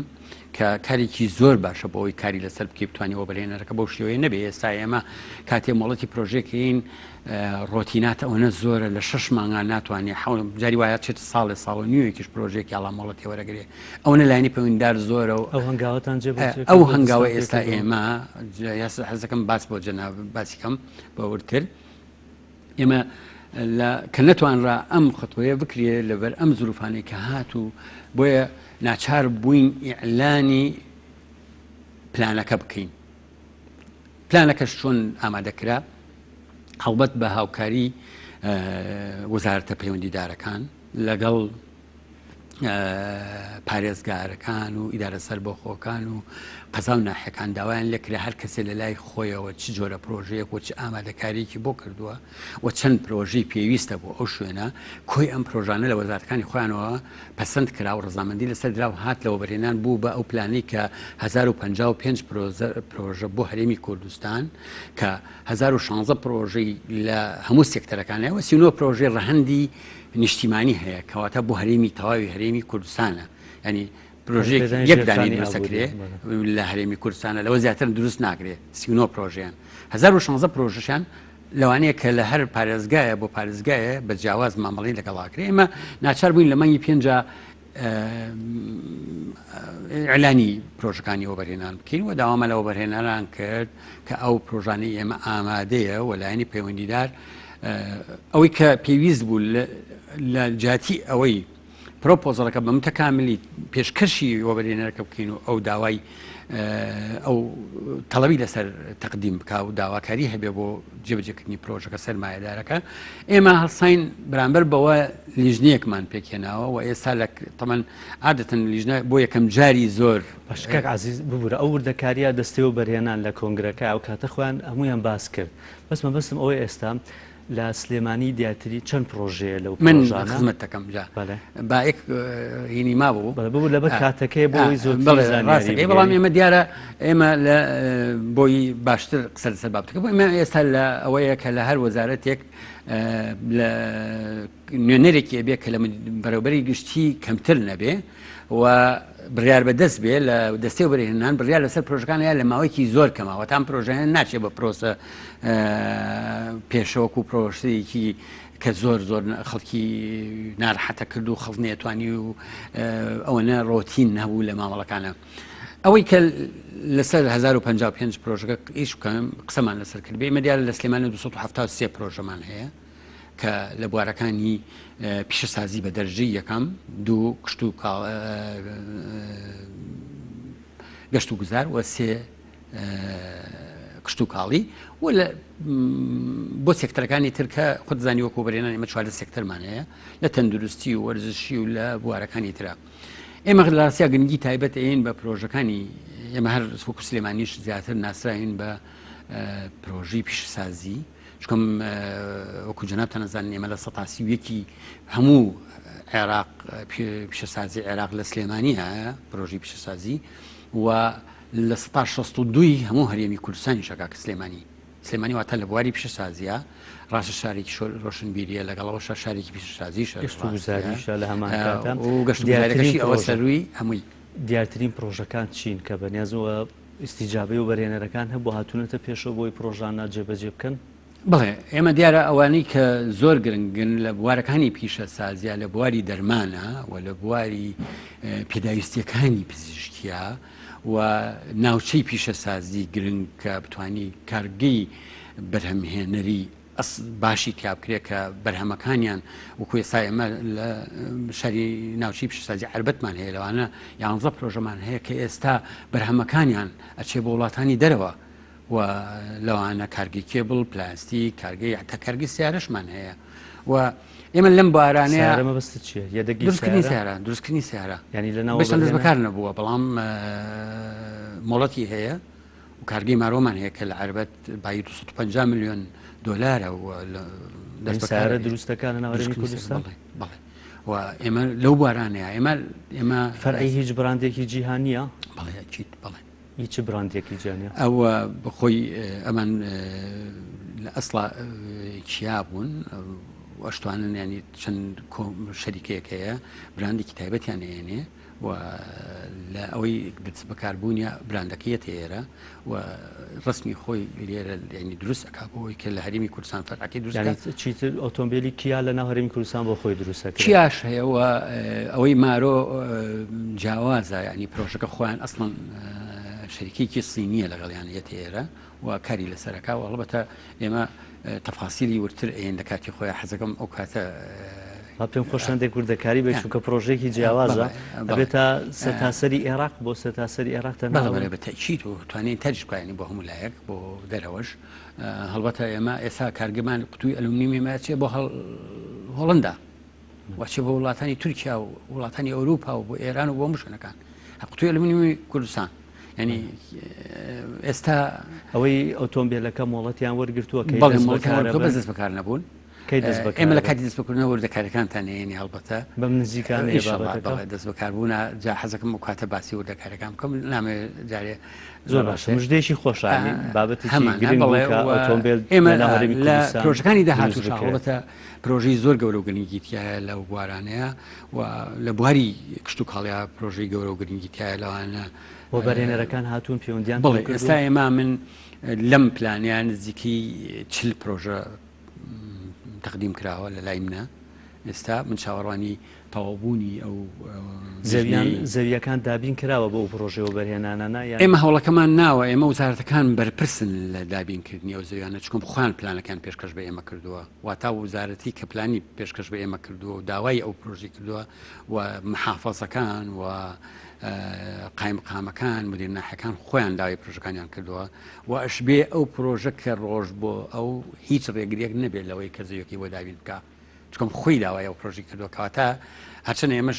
کە کارێکی زۆر باشە بۆ ئەوی کاری لەسەر بکەی بتوانیەوە بەرهێنەرەکە بەو شێوەیە نەبێ. ئێستا ئێمە کاتێ مۆڵەتی پرۆژێکین ڕۆتینات ئەوەنە زۆرە لە 6 مانگان ناتوانێت جاری وایە چێت ساڵێ ساڵ و نیوەیەکیش پرۆژێکی ئاڵا مۆڵەتی وەرەگرێ ئەوەنە لایانی پەیوەندیدار زۆرە و ئەو هەنگاوەتان ئەو هەنگاوە ئێستا ئێمە حەزەکەم باس بۆ جەناب باسیکەم بەورتر ئێمە کە نەتوانرا ئەم خەتوەیە بکرێ لەبەر ئەم زروفانەی کە هات و بۆیە ناچار بووین ئیعلانی پلانەکە بکەین. پلانەکەش چۆن ئامادەکرا هەڵبەت بە هاوکاری وەزارەتە پەیوەندیدارەکان لەگەڵ پارێزگارەکان و ئیدارە سەربەخۆکان و قەزا و ناحەکان داوایان لێکرا هەر کەسێ لە لای خۆیەوە چ جۆرە پرۆژەیەک و چ ئامادەکاریەکی بۆ کردووە و چەند پرۆژەی پێویستە بۆ ئەو شوێنە کۆی ئەم پرۆژانە لە وەزارەتەکانی خۆیانەوە پەسەند کرا و ڕەزامەندی لەسەر درا و هات لەوە بەرهێنان بوو بە ئەو پلانەی کە 1055 پرۆژە بۆ هەرێمی کوردستان کە 1016 پرۆژەی لە هەموو سێکتەرەکانەوە 39 پرۆژەی ڕەهەندی نیشتیمانی هەیە کەواتە بۆ هەرێمی تەواوی هەرێمی کوردستانە ینی پرۆژێک یەکدانی دروستەکرێ لە هەرێمی کوردستانە لەوە زیاتر دروست ناکرێت 39 پرۆژیان 1016 پرۆژەشان لەوانەیە کە لە هەر پارێزگایە بۆ پارێزگایە بە جیاواز مامەڵی لەگەڵاکرێ. ئێمە ناچار بووین لە مانگی 5 ئیعلانی پرۆژەکانی وەبەرهێنان بکەین و داوامە لە وەبەرهێنانان کرد کە ئەو پرۆژانەی ئێمە ئامادەیە و لایەنی پەیوەندیدار ئەوەی کە پێویست بوو لە جاتی ئەوەی پرۆپۆزەڵەکە بە متەکاملی پێشکەشی وەبەرهێنەرەکە بکەین و ئەو داوای ئەو تەڵەبی لەسەر تەقدیم بکە و داواکاری هەبێ بۆ جێبەجێکردنی پرۆژەکە سەرمایهدارەکە. ئێمە هەڵساین بەرامبەر بەوە لیژنەیەکمان پێکێناوە و ئێستا لە تەمەن عادەتەن لیژنە بۆ یەکەم جاری زۆر بەشکەک عزیز ببوورە ئەو وردەکاریە دەستێ و بەرهێنان لە کۆنگرەکە ئەو کاتە خۆیان هەمویان باس کرد. بەسمە بەسم ئەوەی ئێستا لە سلێمانی دیاتری چەند پرۆژەیە لەو من پرۆژانە؟ خزمەت دەکەم جا بەڵێ. باەک هینی ما بوو بوو لەبەر کاتەکەی بۆی زۆر بەڵام ئێمە دیارە ئێمە لە بۆی باشتر قسە لەسەر بابتەکە بۆ ئێمە ئێستا لە ئەوەیە کە لە هەر وەزارەتێک لە نوێنەرێکی ئەبێ کە لە بەڕێوەبەری گشتی کەمتر نەبێ و بڕیار بەدەست بێ لە دەستێ و بەرهێنان بڕیار لەسەر پرۆژەکانە لە ماوەیەکی زۆر کەماوە تام پرۆژەیان ناچێت بە پرۆسە پێشەوەکو پرۆژەیەکی کە زۆر خەڵکی ناڕەحەتە کرد و خەڵک نێتوانی و ئەوەنە ڕۆتین نەبوو لە مامەڵەکانە ئەوەی کە لەسەر 1055 پرۆژەکە ئیش بکەم قسەمان لەسەر کرد بێ مەدیار لە سلێمانی 273 پرۆژەمان هەیە کە لە بوارەکانی پیشەسازی بە دەرجەی یەکەم دوو کشت و گەشت و گوزار و سێ کشت و کاڵی و لە بۆ سێکتەرەکانی ترکە خودزانی وەکو بەرێنان ئێمە چوار سێکتەرمان هەیە لە تەندروستی و وەرزشی و لە بوارەکانی ترە ئێمە لە ڕاستیا گرنگی تایبەت ئێن بە پرۆژەکانی ئێمە هەر وەکو سلێمانیش زیاتر ناسراین بە پرۆژەی پیشەسازی چکەم وەکو جەنابتان نەزانن ئێمە لە 131 هەموو عێراق پیشەسازی عێراق لە سلێمانی هەیە پرۆژەی پیشەسازی و لە 1962 هەموو هەرێمی کوردستانی شەکا کە سلێمانی واتە لە بواری پیشەسازیە ڕاستە شارێکی ڕۆشنبیریە لەگەڵەوە شارێکی پیشەسازی لە هەمان کاتە و گەشتگوزاریەکەشی ئەوە سەروی هەمووی دیارترین پرۆژەکان چین کە بەنیازەوە ئیسیجابەی و بەرهێنەرەکان هەبوو هاتوونەتە پێشەوە بۆی پرۆژانە جێبەجێ بکەن بڵێ ئێمە دیارە ئەوانەی کە زۆر گرنگن لە بوارەکانی پیشەسازیە لە بواری دەرمانە و لە بواری پێداویستیەکانی پزیشکیە و ناوچەی پیشەسازی گرنگ کە بتوانی کارگەی بەرهەمهێنەری باشی تیابکرێت کە بەرهەمەکانیان وەکو ئێستا ئێمە لە شاری ناوچەی پیشەسازی عربەتمان هەیە لەوانە 11 پرۆژەمان هەیە کە ئێستا بەرهەمەکانیان ئەچێ بۆ وڵاتانی دەرەوە و لەوانە کارگەی کێبڵ پلاستیک کارگەی حتا کارگەی سیارەشمان هەیە و ئێمە لەم بارانەیە بەست چیە دروستکردنی سیارە ینی دەست بەکار نەبووە بەڵام مۆڵەتی هەیە و کارگەی مارۆمان هەیە کە لە عربەت بای 250 میلیۆن دۆلارە و دەستسیارە دروستەکانە ناوەڕێمی کوردستان بەڵێ و ئێمە لەو بارانەیە ئێمە فەرعی هیچ براندێکی جیهانیە بەڵێ چیت بڵێ هیچ براندێکی جیهانیە ئەوە بەخۆی ئەمان لە ئەسڵا چیا بوون ئەشتوانن ینی چەند شەریکەیەک هەیە براندێکی تایبەتیان هێنێ و لە ئەوەی بەکاربوونیە براندەکەیەت هێرە و ڕستمی خۆی لێرە ینی دروست ئەکا بۆەوەی کە لە هەرێمی کوردستان فەرعەکەی دروست چیتر ئۆتۆمبیلی کیا لە ناو هەرێمی کوردستان بۆ خۆی دروستەکە کیاش هەیە و ئەوەی مارۆ جیاوازە ینی پرۆژەکە خۆیان ئەسڵەن شەریکێکی سینیە لەگەڵیانەت هێرە و کاری لەسەرەکە و هەڵبەتە ئێمە تەفاسیلی ورتر ئێن لە کاتی خۆیان حەزەکەم ئەو کاتە پێم خۆشەندێک کوردەکاری بێت چونکە پرۆژێکی جیاوازە بێتە سەتاسەری عێراق بۆ سەتاسەری عێراق بەڵێ بەتەکیید و توانین تەجکوانی بۆ هەموو لایەک بۆ دەرەوەش هەڵبەتە ئێمە ئێستا کارگەمان قوتووی ئەلومنیمی ماچێ بۆ هۆڵندا واچێ بۆ وڵاتانی تورکیا و وڵاتانی ئەوروپا و بۆ ئێران و بۆ مشکەکان قوتووی ئەلومنیمی کوردستان ینی ئێستا ئەوەی ئۆتۆمبیلەکە مۆڵەتیان وەرگرتووە بەدەست بەکار نەبوون ئێمە لە کاتی دەست بکردنەوە وردەکارەکانتان هێنی هەڵبەتە بەم نزیکان دەست بەکاربوونا جا حەزەکەم و کاتە باسی وردەکارەکان بکەم نامێ جارێ زۆر باشە مژدێکی خۆشانی بابەتی ئێمە لە پرۆژەکانی داهاتوو هەڵبەتە پرۆژەی زۆر گەورە و گرنگی تایە لەو بوارانەیە و لە بواری کشت و کاڵیا پرۆژەی گەورە و گرنگی تایە لەوانە بۆ بەرهێنەرەکان هاتوون پەیوەندیان بڵێ ئێستا ئێمە من لەم پلانیان نزیکی 40 پرۆژە تقدیم کراوە لە لای منە ئێستا من چاوەڕوانی تەواوبوونی ئەو زەویەکان دابین کراوە بۆ ئەو پرۆژەوە بەرهێنانە ئێمە هەوڵەکەمان ناوە ئێمە وزارەتەکان بەرپرسن لە دابینکردنی ئەو زەویانە چکم بخوان پلانەکان پێشکەش بە ئێمە کردووە واتا وزارەتی کە پلانی پێشکەش بە ئێمە کردووە و داوای ئەو پرۆژی کردووە و محافەزەکان و قایمقامەکان مدیر ناحەکان خۆیان داوای پرۆژەکانیان کردووە و ئەش بێ ئەو پرۆژە کە ڕۆژ بۆ ئەو هیچ ڕێگریەک نەبێت لەوەی کە زەویەکی بۆ دابین بکە چکەم خۆی داوای ئەو پرۆژی کردووە کەواتە هەرچەنە ئێمە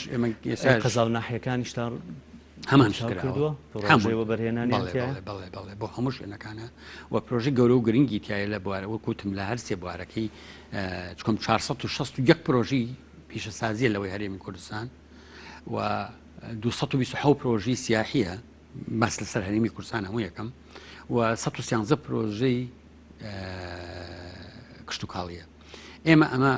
قەزاو ناحیەکانیشتا هەمان کردووە ڕۆژەوە بەرهێنانیان بەڵێ بۆ هەموو شوێنەکانە و پرۆژه گەورە و گرنگی تایە لە بوارە وەکوتم لە هەر سێ بوارەکەی چکۆم 461 پرۆژی پیشەسازیە لەوەی هەرێمی کوردستان و 227 پرۆژی سیاحیە باس لەسەر هەرێمی کوردستان هەموو یەکەم و 113 پرۆژەی کشت و کاڵیە. ئێمە ئەمە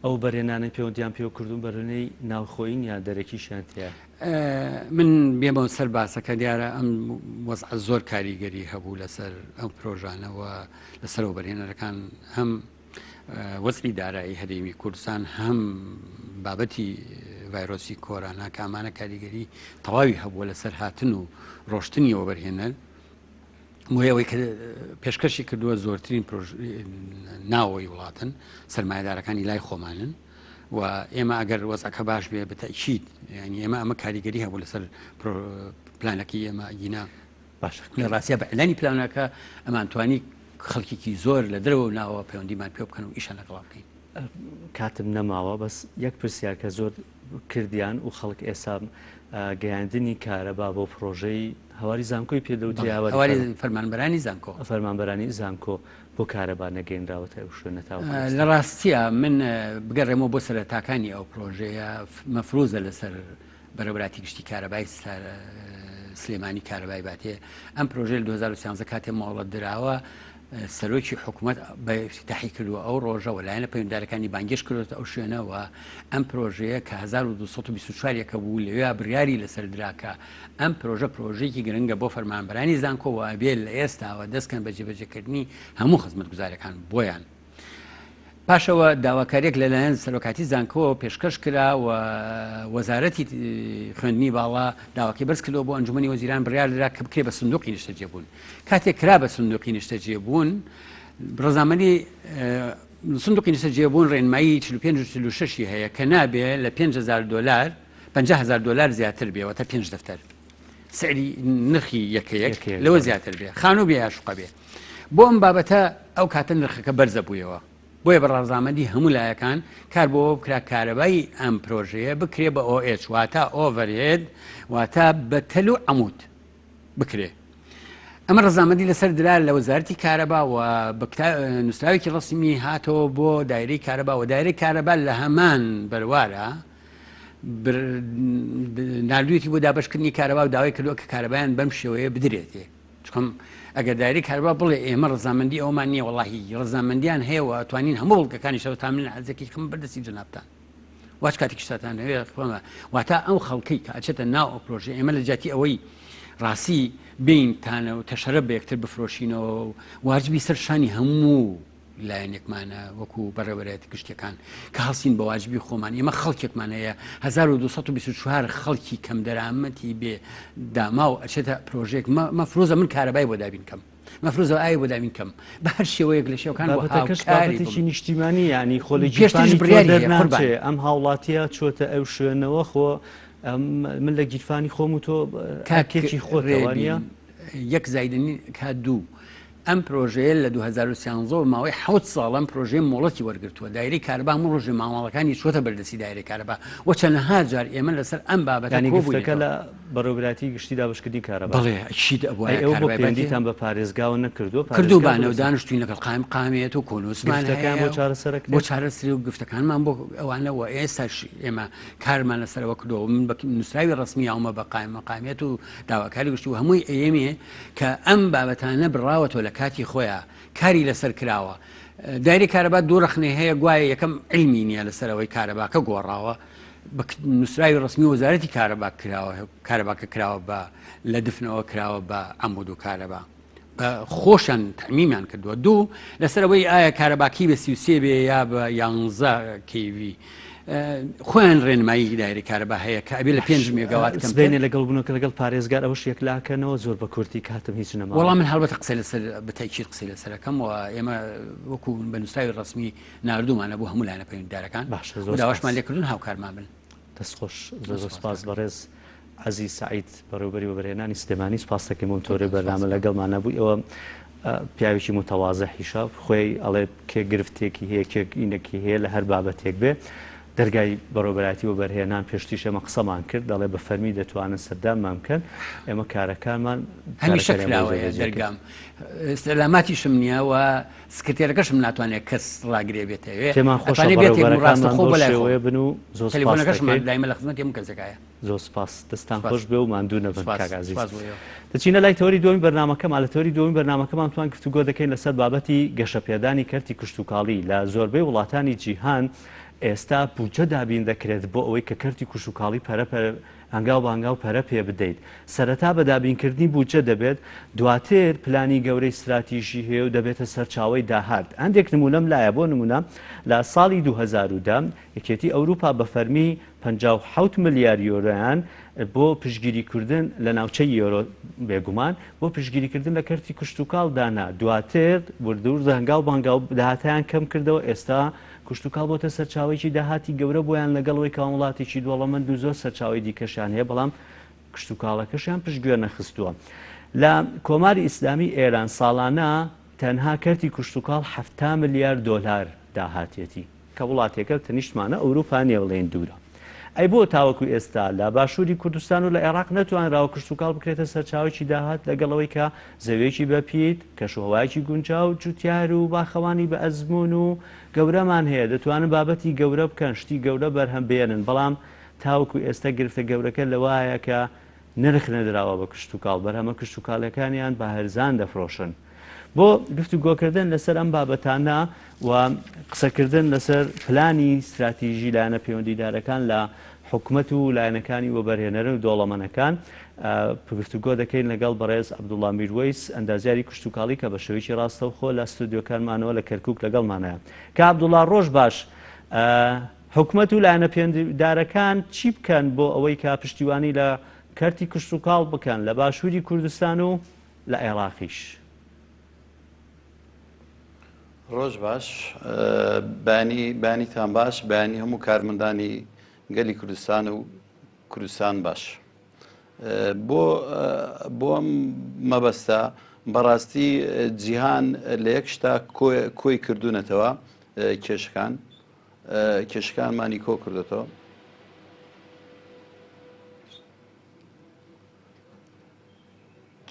ئەو بەرهێنانەی پەیوەندیان پێوە کردوون بەرهێنەی ناوخۆین یا دەرەکیشیان تیا؟ من بێمەوە سەر باسەکە دیارە ئەم وەزع زۆر کاریگەری هەبوو لەسەر ئەم پرۆژانەوە لەسەرەوە بەرهێنەرەکان هەم وەزعی دارایی هەرێمی کوردستان هەم بابەتی ڤایرۆسی کۆرۆنا کامانە کاریگەری تەواوی هەبووە لەسەر هاتن و ڕۆشتنیەوە بەرهێنەر وەوەی کە پێشکەشی کردووە زۆرترین ناوەوەی وڵاتن سەرمایه‌دارەکانی لای خۆمانن و ئێمە ئەگەر وەزعەکە باش بێ بەتەئکید ینی ئێمە ئەمە کاریگەری هەبوو لەسەر پلانەکەی ئێمە گینا باش لە ڕاستیە بە ئەلانی پلانەکە ئەمانتوانی خەڵکیی زۆر لە درەوە ناوە پەیوەندیمان پێ بکەن و ئیشان لەگەڵا بکەین. کاتم نەماوە بەس یەک پرسیار کە زۆر کردیان و خەڵک ئێستا گەیاندنی کارەبا بۆ پرۆژەی هەواری زانکۆی پێدەوتیاوە فەرمانبەرانی زانکۆ فەرمانبەرانی زانکۆ بۆ کارەبا نەگەێنراوەتە ئەو شوێنەتاوە لە ڕاستیە من بگەڕێمەوە بۆ سەرەتاکانی ئەو پرۆژەیە مەفروزە لەسەر بەرەبراتی گشتی کارەبای سلێمانی کارەبای باتێ ئەم پرۆژێ 2013 کاتێ ماوەڵەت دراوە سەرۆکی حکوومەت بە افتتاحی کردووە ئەو ڕۆژە وەلایەنە پەیوەنددارەکانی بانگێش کردوێتە ئەو شوێنەوە ئەم پرۆژەیە کە 1224 بوو لەوێ بڕیاری لەسەر دراکە ئەم پرۆژەیەکی گرنگە بۆ فەرمانبەرانی زانکۆ بێت لە ئێستاوە دەستکەن بە جێبەجێکردنی هەموو خزمەتگوزارەکان بۆیان. پاشەوە داواکاریەک لەلایەن سەرۆکاتی زانکۆ پێشکەش کرا و وەزارەتی خوێندنی باڵا داواکەی بەرز کردەوە بۆ ئەنجومەنی وەزیران بڕیار درا کە بکرێ بە سندوقی نیشتەجێبوون. کاتێک کرا بە سندوقی نیشتەجێبوون ڕۆژنامەی سندوقی نیشتەجێبوون ڕێنمایی 45 هەیە کە نابێ لە $50,000 زیاتر بێەوە تا 5 دەفتەر سعری نرخی یەکەیەک لەوە زیاتر بێ خانوو بێ یاشقە بێ بۆ ئەم بابەتە ئەو کاتە نرخەکە بەرزە بوویەوە بۆیە بە ڕازامەندی هەموو لایەکان کار بۆ بکرا کارەبایی ئەم پرۆژەیە بکرێ بە OH واتە ئۆڤەرهێد واتە بە تەل و عەمود بکرێ. ئەمە ڕەزامەندی لەسەر درا لە وەزارەتی کارەبا و نووسراوێکی ڕسمی هاتەوە بۆ دایرەی کارەبا و دایرەی کارەبا لە هەمان بەروارە نردویەتی بۆ دابشکردنی کارەبا و داوای کردووە کە کارەبایان بەم شێوەیە بدرێتێ چکۆم ئەگەر دایرەی کارەبا بڵێ ئێمە ڕەزامەندی ئەومان نییە وەڵاهی ڕەزامەندیان هەیە و ئەتوانین هەموو بڵگەکانی شەوە تا من حەزێکی خم بەردەستی جەنابتان واش کاتێکی شتاتان هەیە واتە ئەو خەڵکەی کە ئەچێتە ناو ئەو پرۆژە ئێمە لە جاتی ئەوەی ڕاستی بینتانە و تەشەرە بە یەکتر بفرۆشینەوە واجبی سەرشانی هەموو لایەنێکمانە وەکو بەڕێوەبەرێتی گشتەکان کە هەڵسین بە واجبی خۆمان ئێمە خەڵکێکمان هەیە 1224 خەڵکی کەم دەرامەتی بێ داما و ئەچێتە پرۆژێک مەفروزە من کارەبای بۆ دابین کەم مەفروزە ئاوی بۆ دابین کەم بە هەر شێوەیەک لە شێوەکان بابەتێکی نیشتیمانی ینی خۆڵی دەرناچێ ئەم هاوڵاتیە چۆتە ئەو شوێنەوە خۆ من لە گیرفانی خۆم و تۆ کاکێکی خۆڕێوانە یەک زایدنی کا دوو ئەم پرۆژەیە لە 2013 ماوەی 7 ساڵ ئەم پرۆژەیە مۆڵەتی وەرگرتووە دایرەی کارەبا هەموو ڕۆژێ ماوەڵەکانی چۆتە بەردەستی دایرەی کارەبا و چەندەها جار ئێمە لەسەر ئەم بابەتانی گفتەکە لە بەڕێوەبەراتی گشتی دابشکردنی کارەبا بڵێ شید ئەوە پەیوەندیتان بە پارێزگاوە نەکردووە کردوبانە و دانیشتوین لەگەڵ قامێت و کۆنووسمانەکان بۆ چارەسەری و گفتەکانمان بۆ ئەوانەوە ئێستاش ئێمە کارمان لەسەرەوە کردەوە من بە نووسراوی ڕسمی یاومە بە قامێت و داواکاری گشتی و هەمووی ئێمێ کە ئەم بابەتانە بڕاوەتەوە لە کاتی خۆیان کاری لەسەر کراوە دایرەی کارەبا دوو ڕخنێ هەیە گوایە یەکەم علمی نییە لەسەرەوەی کارەباکە گۆڕاوە بە نووسراوی ڕسمی وەزارەتی کارەبا کراوە کارەباکە کراوە بە لە دفنەوە کراوە بە عەمود و کارەبا بە خۆشان تەمیمیان کردووە دوو لەسەرەوەی ئایا کارەباکی بە 33 بێ یا بە 11 KV خۆیان ڕێنمایی دایرەی کارەبا هەیە کە ئەبێ لە 5 مێگاوات کەمبێنێ لەگەڵ بوونەکە لەگەڵ پارێزگار ئەوەش یەکلاکەنەوە زۆر بە کورتی کاتم هیچ نەما وەڵام من هەڵبەتە قسەی لەسەر بەتایکید قسەی لەسەرەکەم و ئێمە وەکو بە نووسراوی ڕسمی ناردوومانە بۆ هەموو لایەنە پەیوەنددارەکان داواشمان لێکردون هاوکارمان بن دەستخۆش زۆر سپاس بەڕێز عەزیز سعید بەڕێوەبەری وەبەرهێنانی سلێمانی سپاس دەکەم بۆم تۆرە بەرنامە لەگەڵمان نەبووی ئەوە پیاوێکی متەواضع حیشاب خۆی ئەڵێ کێ گرفتێکی هەیە کێک ئینەکی هەیە لە هەر بابەتێک بێ دەرگای بەڕێوەبەرایەتی و بەرهێنان پێشتیش ئێمە قسەمان کرد دەڵێ بە فەرمی دەتوانن سەردانمان بکەن ئێمە کارەکانمان هەمیشە کراوەیە دەرگام سەلاماتیشم نییە و سکرتێرەکەشم ناتوانێت کەس ڕاگرێ بێتەوە تێمان خۆشە ڕاستەخۆ بەلایەوە بن و زۆر تەلیفۆنەکەشمان لایمە لە خزمەت هەموو کەسێکایە زۆر سپاس دەستان خۆش بێ و ماندوو نەبن کاگازی دەچینە لای تەوەری دومی بەرنامەکەمان لە تەوەری دومی بەرنامەکەمان توان گفتوگۆ دەکەین لەسەر بابەتی گەشەپێدانی کەرتی کشتوکاڵی لە زۆربەی وڵاتانی جیهان ئێستا بودجە دابین دەکرێت بۆ ئەوەی کە کەرتی کشتوکاڵی هەنگاو بانگاو پەرە پێ بدەیت سەرەتا بە دابینکردنی بودجە دەبێت دواتر پلانی گەورەی استراتیژی هەیە و دەبێتە سەرچاوی داهات هەندێک نمونەم لایە بۆ نمونە لە ساڵی 2010 یەکێتی ئەوروپا بە فەرمی 57 ملیار یۆرۆیان بۆ پشگیریکردن لە ناوچەی یۆرۆ بێگومان بۆ پشگیریکردن لە کەرتی کشتوکاڵ دانا دواتر وردور هەنگاو بانگاو داهاتیان کەم کردەوە ئێستا کشتوکاڵ بۆتە سەرچاوێکی داهاتی گەورە بۆیان لەگەڵەوەی کاوڵاتێکی دوڵەمەند و زۆر سەرچاوی دیکەشان هەیە بەڵام کشتوکاڵەکەشیان پشتگوێ نەخستووە لە کۆماری ئیسلامی ئێران ساڵانە تەنها کەرتی کشتوکاڵ 7 ملیار دۆلار داهاتێتی کە وڵاتێکە تەنیشتمانە ئەوروپا نێوڵێن دوورە ئەی بۆ تاوەکو ئێستا لە باشووری کوردستان و لە عێراق نەتوانراوە کشتوکاڵ بکرێتە سەرچاوێکی داهات لەگەڵەوەی کە زەویێکی بەپیت کەشوهەوایەکی گونجاو جوتیار و باخەوانی بە ئەزمون و گەورەمان هەیە دەتوانن بابەتی گەورە بکەن شتی گەورە بەرهەم بێنن بەڵام تاوەکو ئێستا گرفتە گەورەکە لەوایە کە نرخ نەدراوە بە کشتوکاڵ بەرهەمە کشتوکاڵەکانیان بە هەرزان دەفرۆشن بۆ گفتوگۆکردن لەسەر ئەم بابەتانە و قسەکردن لەسەر پلانی استراتیژی لایەنە پەیوەندیدارەکان لە حکومەت و لایەنەکانی وەبەرهێنەرن و دۆڵەمەنەکان گفتوگۆ دەکەین لەگەڵ بەڕێز عەبدوڵڵا میروەیس ئەندازیاری کشتوکاڵی کە بە شێوەیەکی ڕاستەوخۆ لە ستودیۆکانمانەوە لە کەرکووک لەگەڵمانەیە کە عەبدوڵڵا ڕۆژ باش حکومەت و لایەنە پەیوەندیدارەکان چی بکەن بۆ ئەوەی کا پشتیوانی لە کەرتی کشتوکاڵ بکەن لە باشووری کوردستان و لە عێراقیش ڕۆژ باش بانیتان باش بەیانی هەموو کارمەندانی گەلی کوردستان و کوردستان باش بۆ ئەم مەبەستە بەڕاستی جیهان لە یەک شتا کۆی کردوونەتەوە کێشەکانمانی کۆ کردێتەوە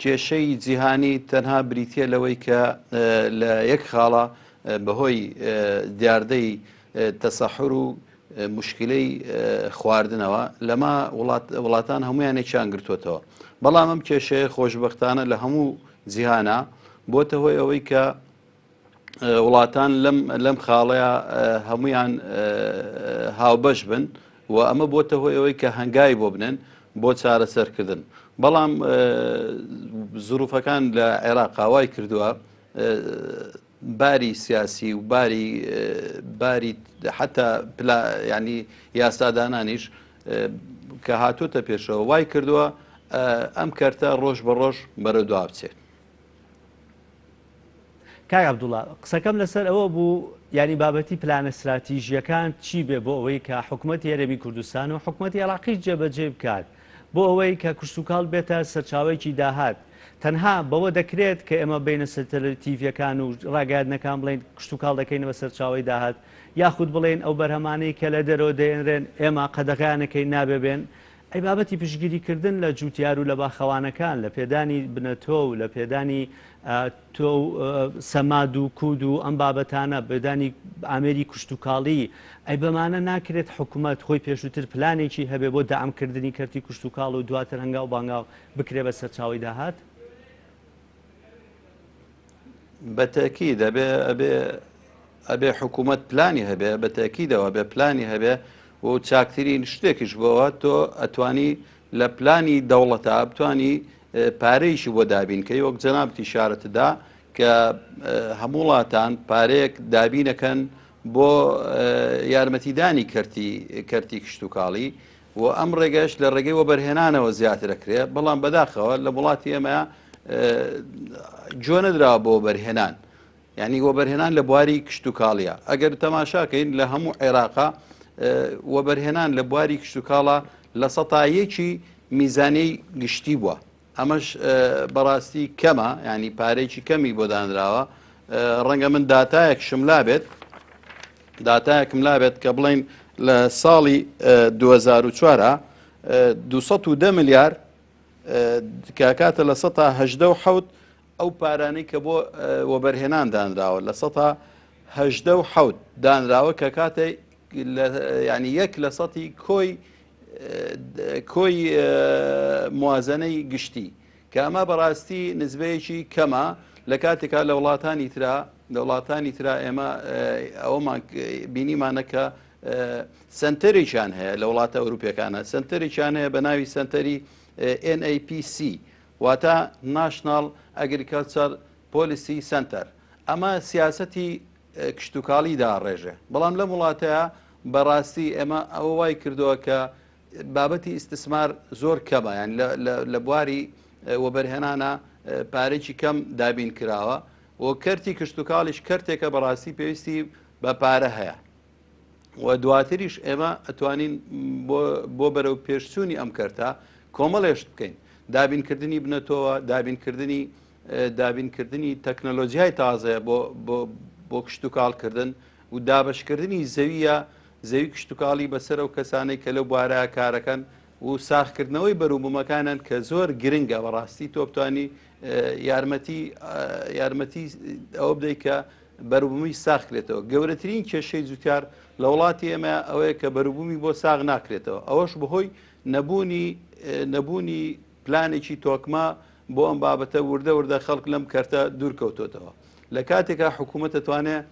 کێشەی جیهانی تەنها بریتە لەوەی کە لە یەک خاڵە بەهۆی دیاردەی تەسەحور و مشکلەی خواردنەوە لەما وڵاتان هەمویانێکیان گرتوێتەوە بەڵام ئەم کێشەیە خۆشبەختانە لە هەموو جیهانە بۆتە هۆی ئەوەی کە وڵاتان لەم خاڵەیە هەمویان هاوبەش بن و ئەمە بۆتە هۆی ئەوەی کە هەنگای بۆ بنن بۆ چارەسەرکردن بەڵام زروفەکان لە عێراق هاوای کردووە باری سیاسی و باری حتا ینی یاسادانانیش کە هاتوۆتە پێشەوە وای کردووە ئەم کەرتە ڕۆژ بە ڕۆژ بەرەدوا بچێت کاک عەبدوڵڵا قسەکەم لەسەر ئەوە بوو ینی بابەتی پلانە استراتیژیەکان چی بێ بۆ ئەوەی کە حکوومەتی هەرێمی کوردستان و حکوومەتی عێراقیش جێبەجێ بکات بۆ ئەوەی کە کشتوکاڵ بێتە سەرچاوێکی داهات تەنها بەوە دەکرێت کە ئێمە بینە سەرتەلەتیڤیەکان و ڕاگەیاندنەکان بڵێن کشتوکاڵ دەکەینەوە سەرچاوی داهات یاخود بڵێن ئەو بەرهەمانەی کە لە دەرەوە دەێنرێن ئێمە قەدەغیانەکەی نابێبێن ئەی بابەتی پشگیریکردن لە جوتیار و لە باخەوانەکان لە پێدانی بنەتۆ و لە پێدانی تۆ سەماد و کود و ئەم بابەتانە بەدانی ئامێری کشتوکاڵی ئەی بەمانە ناکرێت حکوومەت خۆی پێشووتر پلانێکی هەبێ بۆ دەعامکردنی کەرتی کشتوکاڵ و دواتر هەنگاو بانگاو بکرێ بە سەرچاوی داهات بەتەکی ئەبێ حکوومەت پلانی هەبێ بەتەکیدەوە بێ پلانی هەبێ و چاکترین شتێکیش بەوە تۆ ئەتوانی لە پلانی دەوڵەتە بتانی پارەیشی بۆ دابین کە وەک جەنابەتی شارەتدا کە هەموو وڵاتان پارەیەک دابینەکەن بۆ یارمەتیدانی کەرتی کشتوکاڵی و ئەم ڕێگەش لە ڕێگەی وەبەرهێنانەوە زیاتر دەکرێت بەڵام بەداخەوە لە وڵاتی ئێمە جۆ نەدراوە بۆ وەبەرهێنان یعنی وەبەرهێنان لە بواری کشتوکاڵیە ئەگەر تەماشاکەین لە هەموو عێراقا وەبەرهێنان لە بواری کشتوکاڵە لە سەتایەکی میزانەی گشتی بووە ئەمەش بەڕاستی کەمە ینی پارێکی کەمی بۆ دانراوە ڕەنگە من داتایەکشم لا بێت کە بڵێن لە ساڵی 2004 210 ملیار کاکاتە لە 1970 ئەو پارانەی کە بۆ وەبەرهێنان دانراوە لە 1970 دانراوە کە کاتێ ینی 1% کۆی موازنەی گشتی کە ئەمە بەڕاستی نزبەیەکی کەمە لە کاتێکا لە وڵاتانی ترا ئێمە ئەومان بینیمانەکە سنتەرێکیان هەیە لە وڵاتە ئەوروپیەکانە سنتەرێکیان هەیە بە ناوی سنتەری NAPC واتە ناشنال ئەگریکەلچەر پۆلیسی سنتەر ئەمە سیاسەتی کشتتوکاڵی داڕێژێ بەڵام لەم وڵاتەیە بەڕاستی ئێمە ئەوە وای کردووە کە بابەتی ئیستثمار زۆر کەمە یان لە بواری وەبەرهێنانە پارێکی کەم دابین کراوە و کەرتی کشتتوکاڵیش کەرتێکە بەڕاستی پێویستی بە پارە هەیە و دواتریش ئێمە ئەتوانین بۆ بەرەو پێشچوونی ئەم کەرتە کۆمەڵێشت بکەین دابینکردنی بنەتەوە دابینکردنی تەکنەلۆژیای تازەیە بۆ کشتتوکاڵکردن و دابشکردنی زەوی کشتتوکاڵی بەسەر و کەسانەی کە لەو بوارەیە کارەکەن و ساختکردنەوەی بەرووبوومەکانن کە زۆر گرنگە بەڕاستی تۆ بتوانی یارمەتی ئەوە بدەیت کە بەرووبوومی ساختکرێتەوە گەورەترین کێشەی جوتیار لە وڵاتی ئێمە ئەوەیە کە بەرووبوومی بۆ ساغ ناکرێتەوە ئەوەش بەهۆی نەبوونی پلانێکی تۆکمە بۆ ئەم بابەتە وردە خەڵک لەم کەرتە دوورکەوتۆتەوە لە کاتێکا حکوومەت دەتوانێت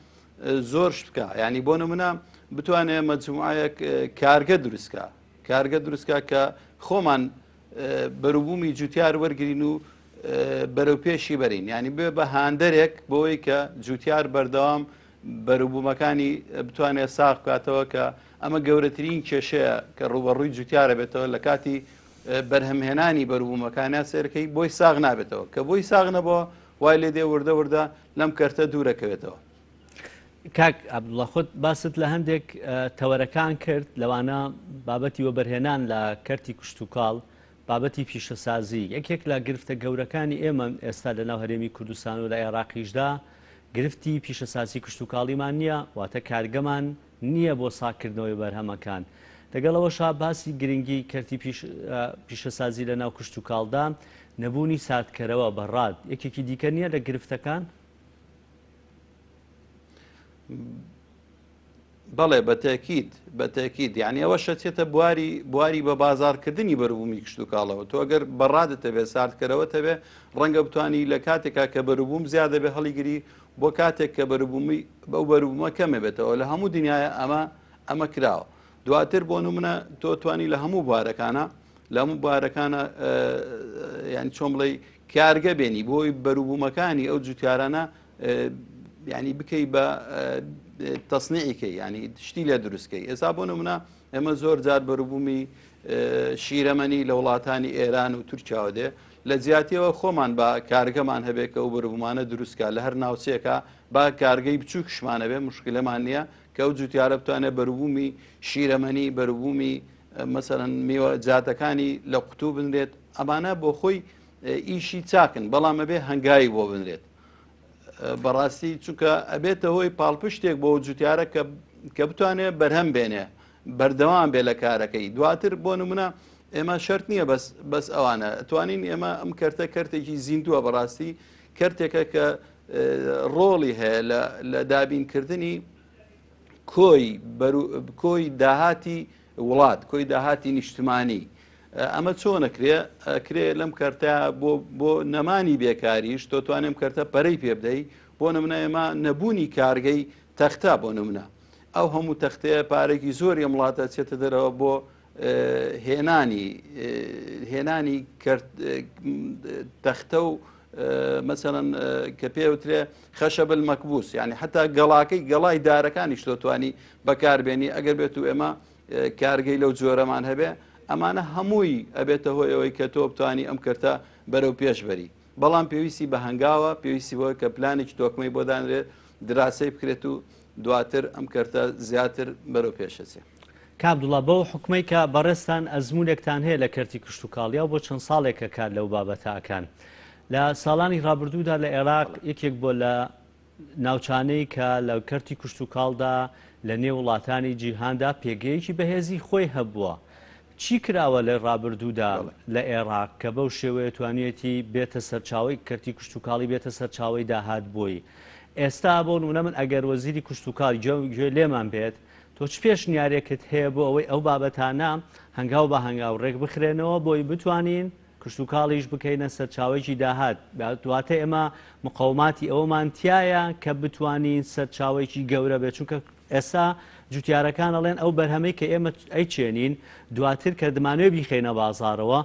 زۆر شت بکە ینی بۆ نمونە بتوانێت مەجموعەیەک کارگە دروستکە کە خۆمان بەرووبوومی جوتیار وەرگین و بەرەو پێشی بەرین ینی بێ بە هاندەرێک بۆەوەی کە جوتیار بەردەوام بەرووبوومەکانی بتوانێت ساغ بکاتەوە کە ئەمە گەورەترین کێشەیە کە ڕوبەڕووی جوتیارە بێتەوە لە کاتی بەرهەمهێنانی بەرووبوومەکانیان سێرەکەی بۆی ساغ نابێتەوە کە بۆی ساغ نەبەوە وای لێ دێ وردە لەم کەرتە دوورەکەوێتەوە. کاک عەبدوڵڵا خۆت باست لە هەندێک تەوەرەکان کرد لەوانە بابەتی وەبەرهێنان لە کەرتی کشتتوکاڵ بابەتی پیشەسازی یەکێک لە گرفتە گەورەکانی ئێمە ئێستا لە ناو هەرێمی کوردستان و لە عێراقیشدا گرفتی پیشەسازی کشتتوکاڵیمان نییە واتە کارگەمان نییە بۆ ساکردنەوەی بەرهەمەکان لەگەڵەوەشا باسی گرنگی کەرتی پیشەسازی لە ناو کشتتوکاڵدا نەبوونی ساتکەرەوە بەڕاد یەکێکی دیکە نییە لە گرفتەکان؟ بەڵێ بەتەکید یعنی ئەوە شەچێتە بواری بە بازارکردنی بەرووبوومی کشتتوکاڵەوە تۆ ئەگەر بەڕادتە بێ ساردکەرەوە تەبێ ڕەنگە بتانی لە کاتێکا کە بەرووبووم زیادە بێ هەڵیگیری بۆ کاتێک کە بەرووبوومی بەو بەرووبوومە کەمێ بێتەوە لە هەموو دنیاە ئەمە کراوە دواتر بۆ نمونە تۆ توانی لە هەموو بوارەکانە یعنی چۆن بڵێ کارگە بێنی بۆی بەرووبوومەکانی ئەو جوتیارانە ینی بکەی بە تەسنیعیکەی ینی شتی لێ دروستکەی ئێستا بۆ نمونە ئێمە زۆر جار بەرووبوومی شیرەمەنی لە وڵاتانی ئێران و تورکیاوە دێ لە جیاتیەوە خۆمان بە کارگەمان هەبێت کە ئەو بەرووبوومانە دروستکە لە هەر ناوچەیەکە با کارگەی بچووکشمانە بێ مشکلەمان نییە کە ئەو جوتیارە بتوانێت بەرووبوومی شیرەمەنی بەرووبوومی مەسەرەن میوە جاتەکانی لە قوتوو بنرێت ئەمانە بۆ خۆی ئیشی چاکن بەڵام ئەبێ هەنگاوی بۆ بنرێت بەڕاستی چونکە ئەبێتە هۆی پاڵپشتێک بۆ جوتیارە کە بتوانێت بەرهەم بێنێ بەردەوام بێ لە کارەکەی دواتر بۆ نمونە ئێمە شەرت نییە بەس ئەوانە توانین ئێمە ئەم کەرتێکی زیندووە بەڕاستی کەرتێکە کە ڕۆڵی هەیە لە دابینکردنی کۆی داهاتی وڵات کۆی داهاتی نیشتمانی ئەمە چۆنەکرێ لەم کەرتە بۆ نەمانی بێکاریش تۆ توانێم کەرتە پەرەی پێ بدەی بۆ نمونە ئێمە نەبوونی کارگەی تەختە بۆ نمونە ئەو هەموو تەختەیە پارێکی زۆری وڵاتە چێتە دەرەوە بۆ هێنانی تەختە و مەسەڵەن کە پێوترێ خەشەبل مەکبوس یعنی حتا گەڵای دارەکانیش تۆتوانی بەکاربێنی ئەگەر بێت و ئێمە کارگەی لەو جۆرەمان هەبێ ئەمانە هەمووی ئەبێتە هۆی ئەوەی کە تۆ بتوانی ئەم کەرتە بەرەو پێشبەری بەڵام پێویستی بە هەنگاوە پێویستی بۆ کە پلانێکی تۆکمەی بۆ دانرێت دراسی بکرێت و دواتر ئەم کەرتە زیاتر بەرەو پێشەچێت. کابدوڵە بەو حکومەی کە بەڕێستان ئەزمونێکتان هەیە لە کەرتی کشتتوکاڵیا بۆ چەند ساڵێکە کار لەو بابەتاکان لە ساڵانی ڕابردوودا لە عێراق یەکێک بۆ لە ناوچانەی کە لە کەرتی کشتتوکاڵدا لە نێو وڵاتانی جیهاندا پێگەیەکی بەهێزی خۆی هەبووە. چی کراوە لە ڕابردوودا لە عێراق کە بەو شێوەیە توانێتی بێتە سەرچاوی کردی کشتتوکاڵی بێتە سەرچاوی داهات بووی. ئێستا بۆ نمونە من ئەگەر وەزیری کشتتوکاڵی گوێ لێمان بێت تۆ چ پێشنیارێکت هەیە بۆ ئەوەی ئەو بابەتانە هەنگاو بە هەنگاو ڕێک بخرێنەوە بۆی بتوانین کشتتوکاڵیش بکەینە سەرچاوێکی داهات. دواتە ئێمە مقاوماتی ئەوەمان تایە کە بتوانین سەرچاوێکی گەورە بێت، چونکە ئێستا جوتیارەکان ئەڵێن ئەو بەرهەمەی کە ئێمە ئەیچێنین دواتر کە دەمانوێت بیخەینە بازارەوە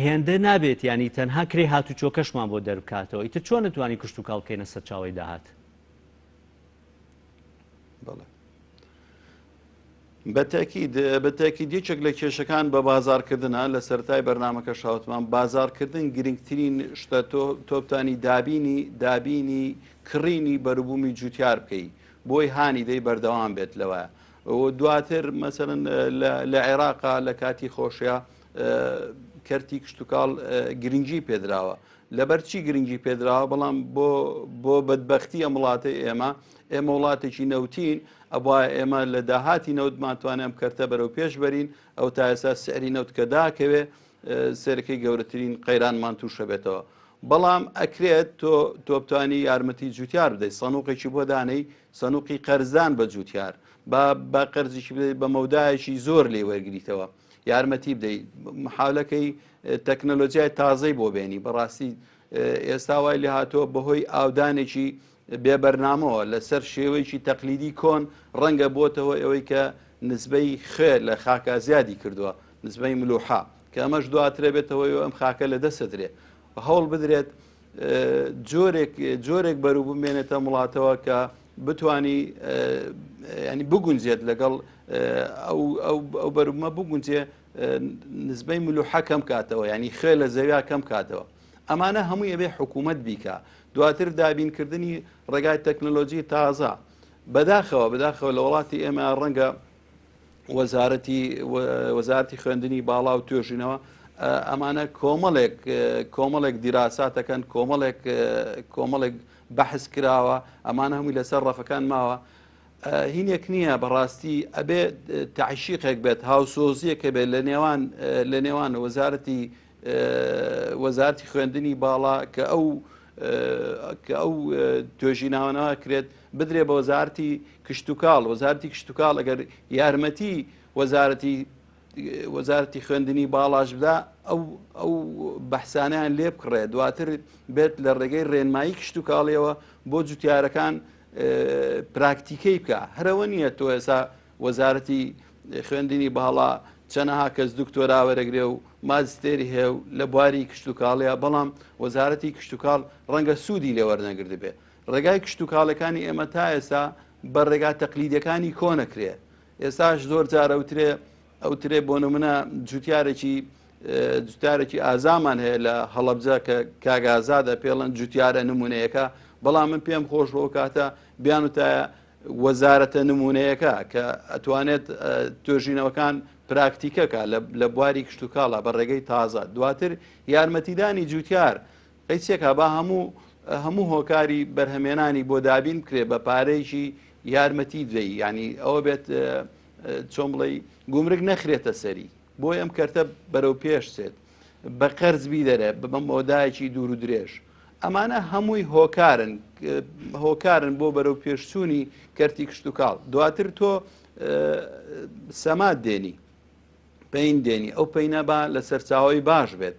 هێندە نابێت، ینی تەنها کرێ هاتوچۆکەشمان بۆ دەربکاتەوە. ئیتر چۆن نتوانین کشتتوکاڵ بکەینە سەرچاوی داهات؟ بەتەکید یەکێک لە کێشەکان بە بازارکردنە لە سەرەتای بەرنامەکە شاوتمان بازارکردن گرنگترین شتە تۆپتانی دابینی کڕینی بەروبوومی جوتیار بکەی بۆی هانی دەی بەردەوام بێت لەوە. دواتر مەسەرەن لە عێراقا لە کاتی خۆشیە کەرتی کشتتوکاڵ گرنگی پێدراوە. لەبەرچی گرنگی پێدراوە بەڵام بۆ بەدبەختی ئەم وڵاتی ئێمە وڵاتێکی نەوتین ئەوە ئێمە لە داهاتی نەوتمانتوانێت ئەم کەرتە بەرەو پێش بەرین ئەو تا ئێستا سعری نەوت کە داکەوێ سەرەکەی گەورەترین قەیرانمان تووشە بێتەوە. بەڵام ئەکرێت تۆ بتوانی یارمەتی جوتیار بدەیت، سەنووقێکی بۆ دانەی سەنووقی قەرزدان بە جوتیار با قەرزێکی بدەیت بە مەودایەکی زۆر لێ وەرگریتەوە یارمەتی بدەیت، محاولەکەی تەکنەلۆجیای تازەی بۆ بێنی. بەڕاستی ئێستا وای لێ هاتووە بەهۆی ئاودانێکی بێبەرنامەوە لەسەر شێوەیەکی تەقلیدی کۆن ڕەنگە بۆتەوە ئەوەی کە نسبەی خێر لە خاکە زیادی کردووە، نسبەی ملوحا کە ئەمەش دواترێ بێتەوەی ئەم خاکە لە دەستدرێ هەوڵ بدرێت جۆرێک بەروبوو بێنێتە وڵاتەوە کە بتانی ینی بگونجێت لەگەڵ ئەو بەروبمە بگونجێ نسبەی ملوحە کەم کاتەوە، ینی خێر لە زەویا کەم کاتەوە. ئەمانە هەمووی ئەبێ حکوومەت بیکە. دواتر دابینکردنی ڕێگای تەکنۆلۆژی تازە بەداخەوە لە وڵاتی ئێمە ڕەنگە وەزارەتی خوێندنی باڵا و توێژینەوە ئەمانە کۆمەڵێک دیراساتەکەن، کۆمەڵێک بەحث کراوە، ئەمانە هەمووی لەسەر ڕەفەکان ماوە. هینێک نییە بەڕاستی ئەبێ تعشیقێک بێت، هاوسۆزیەکە بێت لە نێوان وەزارەتی خوێندنی باڵا کە ئەو توێژیناوانەوە کرێت بدرێ بە وەزارەتی کشتتوکاڵ ئەگەر یارمەتی وەزارەتی خوێندنی باڵاش بدا ئەو بەحسانیان لێ بکڕێت، دواتر بێت لە ڕێگەی ڕێنمایی کشتتوکاڵیەوە بۆ جوتیارەکان پراکتیکەی بکە. هەرەوە نییە تۆ ئێستا وەزارەتی خوێندنی باڵا چەنەها کەس دکتۆرا وەرەگرێ و ماجستێری هەیە و لە بواری کشتتوکاڵەیە، بەڵام وەزارەتی کشتتوکاڵ ڕەنگە سوودی لێ وەرنەگرت بێ. ڕێگای کشتتوکاڵەکانی ئێمە تا ئێستا بە ڕێگا تەقلیدەکانی کۆنەکرێ. ئێستاش زۆر جارە ئەوترێ بۆ نمونە جوتیارێکی ئازامان هەیە لە هەڵەبجە کە کاگازادە پێڵەن جوتیارە نمونەیەەکە، بەڵام من پێم خۆش بۆ کاتە بیان وتایە وەزارەتە نمونەیەەکە کە ئەتوانێت توێژینەوەکان پراکتیکەکە لە بواری کشتتوکاڵە بە ڕێگەی تازە. دواتر یارمەتیدانی جوتیار قەیسێکە با هەموو هۆکاری بەرهەمێنانی بۆ دابین بکرێ بە پارەیەکی یارمەتی دەی، ینی ئەوە بێت چۆن بڵێ گومرگ نەخرێتە سەری بۆی ئەم کەرتە بەرەو پێش سێت بە قەرزبی دەرێ بە مۆدایەکی دوور و درێژ. ئەمانە هەمووی هۆکارن بۆ بەرەو پێشچوونی کەرتی کشتتوکاڵ. دواتر تۆ سەمات دێنی پێین دێنی ئەو پەینە با لە سەرچاوی باش بێت،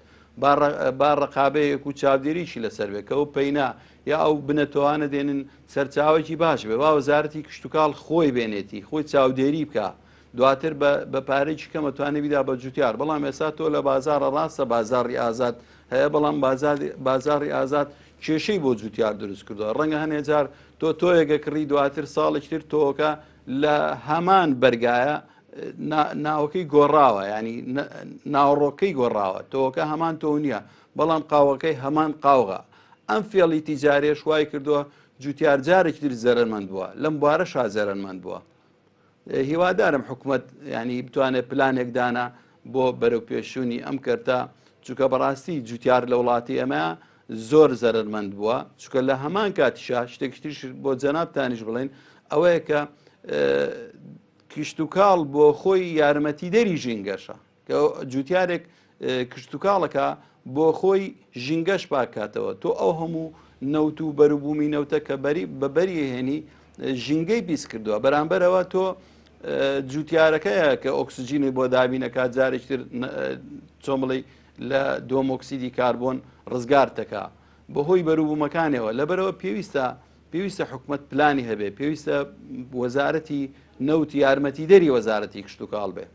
با ڕقابەیەک و چاودێریشی لەسەر بێت کە ئەو پەینە یا ئەو بنەتەوانە دێنن سەرچاوێکی باش بێ، با وەزارەتی کشتتوکاڵ خۆی بێنێتی خۆی چاودێری بکە، دواتر بە پارێکی کەمەتوانێت بیدا بە جوتیار. بەڵام ئێستا تۆ لە بازارە ڕاستە بازاڕی ئازاد هەیە، بەڵام بازاڕی ئازاد کێشەی بۆ جوتیار دروست کردووە. ڕەنگە هەنێ جار تۆیەکە کڕی دواتر ساڵێک تر تۆکە لە هەمان بەرگایە ناوەکەی گۆڕاوە، ینی ناوڕۆکەی گۆڕاوە، تۆکە هەمان تۆ نییە، بەڵام قاوەکەی هەمان قاوغا. ئەم فێڵی تیجارێش وای کردووە جوتیار جارێکی تر زەرمەند بووە، لەم بوارە شازەرمەند بووە. هیوادارم حکوومەت ینی بتوانێت پلانێک دانا بۆ بەرەو پێشوونی ئەم کەرتە، چونکە بەڕاستی جوتیار لە وڵاتی ئەمە زۆر زەرمەند بووە، چونکە لە هەمان کاتیشا شتێکتریش بۆ جەنابتانیش بڵێن ئەوەیە کە کشتتوکاڵ بۆ خۆی یارمەتی دەری ژینگەشە کە جوتیارێک کشتتوکاڵەکە بۆ خۆی ژینگەش پاکاتەوە تۆ ئەو هەموو نەوت و بەروبوومی نەوتە کە بەبەری هێنی ژینگەی بیست کردووە بەرامبەرەوە تۆ جوتیارەکەیە کە ئۆکسسیجینی بۆ دابینەکات جارێکتر چۆمڵی لە دۆمۆکسیدی کاربۆن ڕزگارتەکە بەهۆی بەروبوومەکانەوە لەبەرەوە پێویستە حکومت پلانی هەبێ پێویستە وەزارەتی نەوتی یارمەتی دەری وەزارەتی کشتتوکاڵ بێ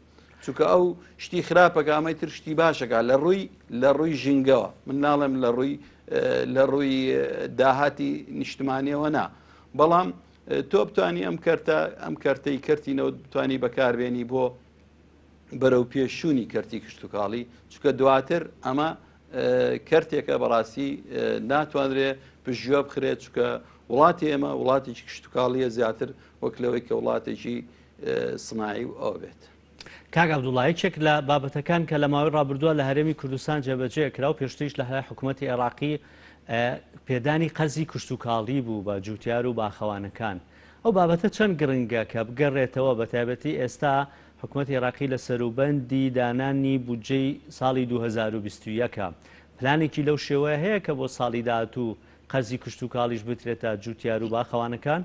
چونکە ئەو شتی خراپەکە ئەمەی تر شتی باشەکە لە ڕووی ژینگەوە من ناڵێم لە ڕووی داهاتی نیشتمانیەوە نا بەڵام تۆ بتانی ئەم کەرتەی کەرتینەوە بتانی بەکاربێنی بۆ بەرەو پێشوونی کەرتی کشتتوکاڵی چونکە دواتر ئەمە کەرتێکە بەڕاستی ناتوانرێ پشتگوێ بخرێت چونکە وڵاتی ئێمە وڵاتێکی کشتتوکاڵیە زیاتر وەک لەوەی کە وڵاتێکی سنایی و ئەو بێت. کاک عەبدوڵڵایەکێک لە بابەتەکان کە لە ماوەی ڕابردووە لە هەرێمی کوردستان جێبەجێکرا و پێشتریش لە حکوومەتی عێراقی پێدانی قەرزی کشتتوکاڵی بوو بە جوتیار و باخەوانەکان. ئەو بابەتە چەند گرنگە کە بگەڕێتەوە بە تایبەتی ئێستا حکوومەتی عێراقی لە سەروبەندی دانانی بودجەی ساڵی 2021 پلانێکی لەو شێوەیە هەیە کە بۆ ساڵی داهاتوو قەرزی کشتتوکاڵیش بترێتە جوتیار و باخەوانەکان؟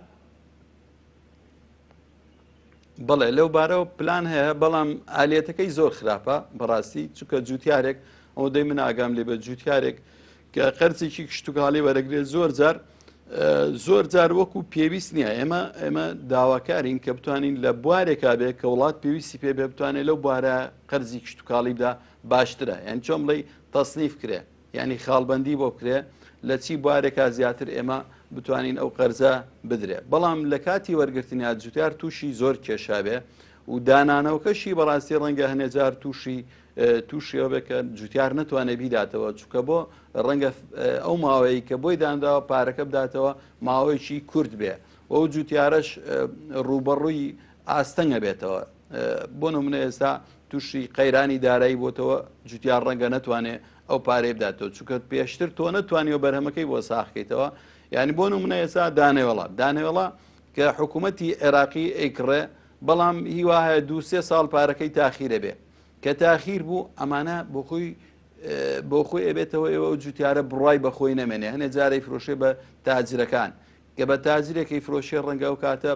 بەڵێ لەو بارەوە پلان هەیە بەڵام ئالێتەکەی زۆر خراپە بەڕاستی چونکە جوتیارێک ئەو دەی من ئاگام لێ بە جوتیارێک کە قەرزێکی کشتتوکاڵی وەرەگرێت زۆر جار وەکو پێویست نییە ئێمە داواکارین کە بتوانین لە بوارێکا بێ کە وڵات پێویستی پێ بێ بتوانێت لەو بوارە قەرزی کشتتوکاڵی بدا باشترە یان چۆم بڵێ تەسنیف کرێ ینی خاڵبەندی بۆ بکرێ لە چی بوارێکا زیاتر ئێمە بتوانین ئەو قەرزە بدرێ بەڵام لە کاتی وەرگرتنی جوتیار تووشی زۆر کێشابێ و دانانەوەکەشی بەڕاستی ڕەنگە هەنێجار تووشیەوە بێ کە جوتیار نتوانێت بیداتەوە چونکە بۆ ڕەنگە ئەو ماوەیە کە بۆی دانراوە پارەکە بداتەوە ماوەیەکی کورت بێ و ئەو جوتیارەش ڕوبەڕووی ئاستەنگە بێتەوە بۆ نمونە ئێستا تووشی قەیرانی دارایی بۆتەوە جوتیار ڕەنگە نتوانێت ئەو پارەی بداتەوە چونکە پێشتر تۆ نتوانیەوە بەرهەمەکەی بۆ ساخکەیتەوە یعنی بۆ نمونە ئێستا دانێوەڵا کە حکوومەتی عێراقی ئەیکڕێ بەڵام هیوا هەیە 2-3 ساڵ پارەکەی تاخیرە بێ کە تاخیر بوو ئەمانە بۆ خۆی ئەبێتەوە ئێوە و جوتیارە بڕای بەخۆی نەمێنێ هەنێ جارەی فرۆشێ بە تاجرەکان کە بە تاجرێکی فرۆشێ ڕەنگە و کاتە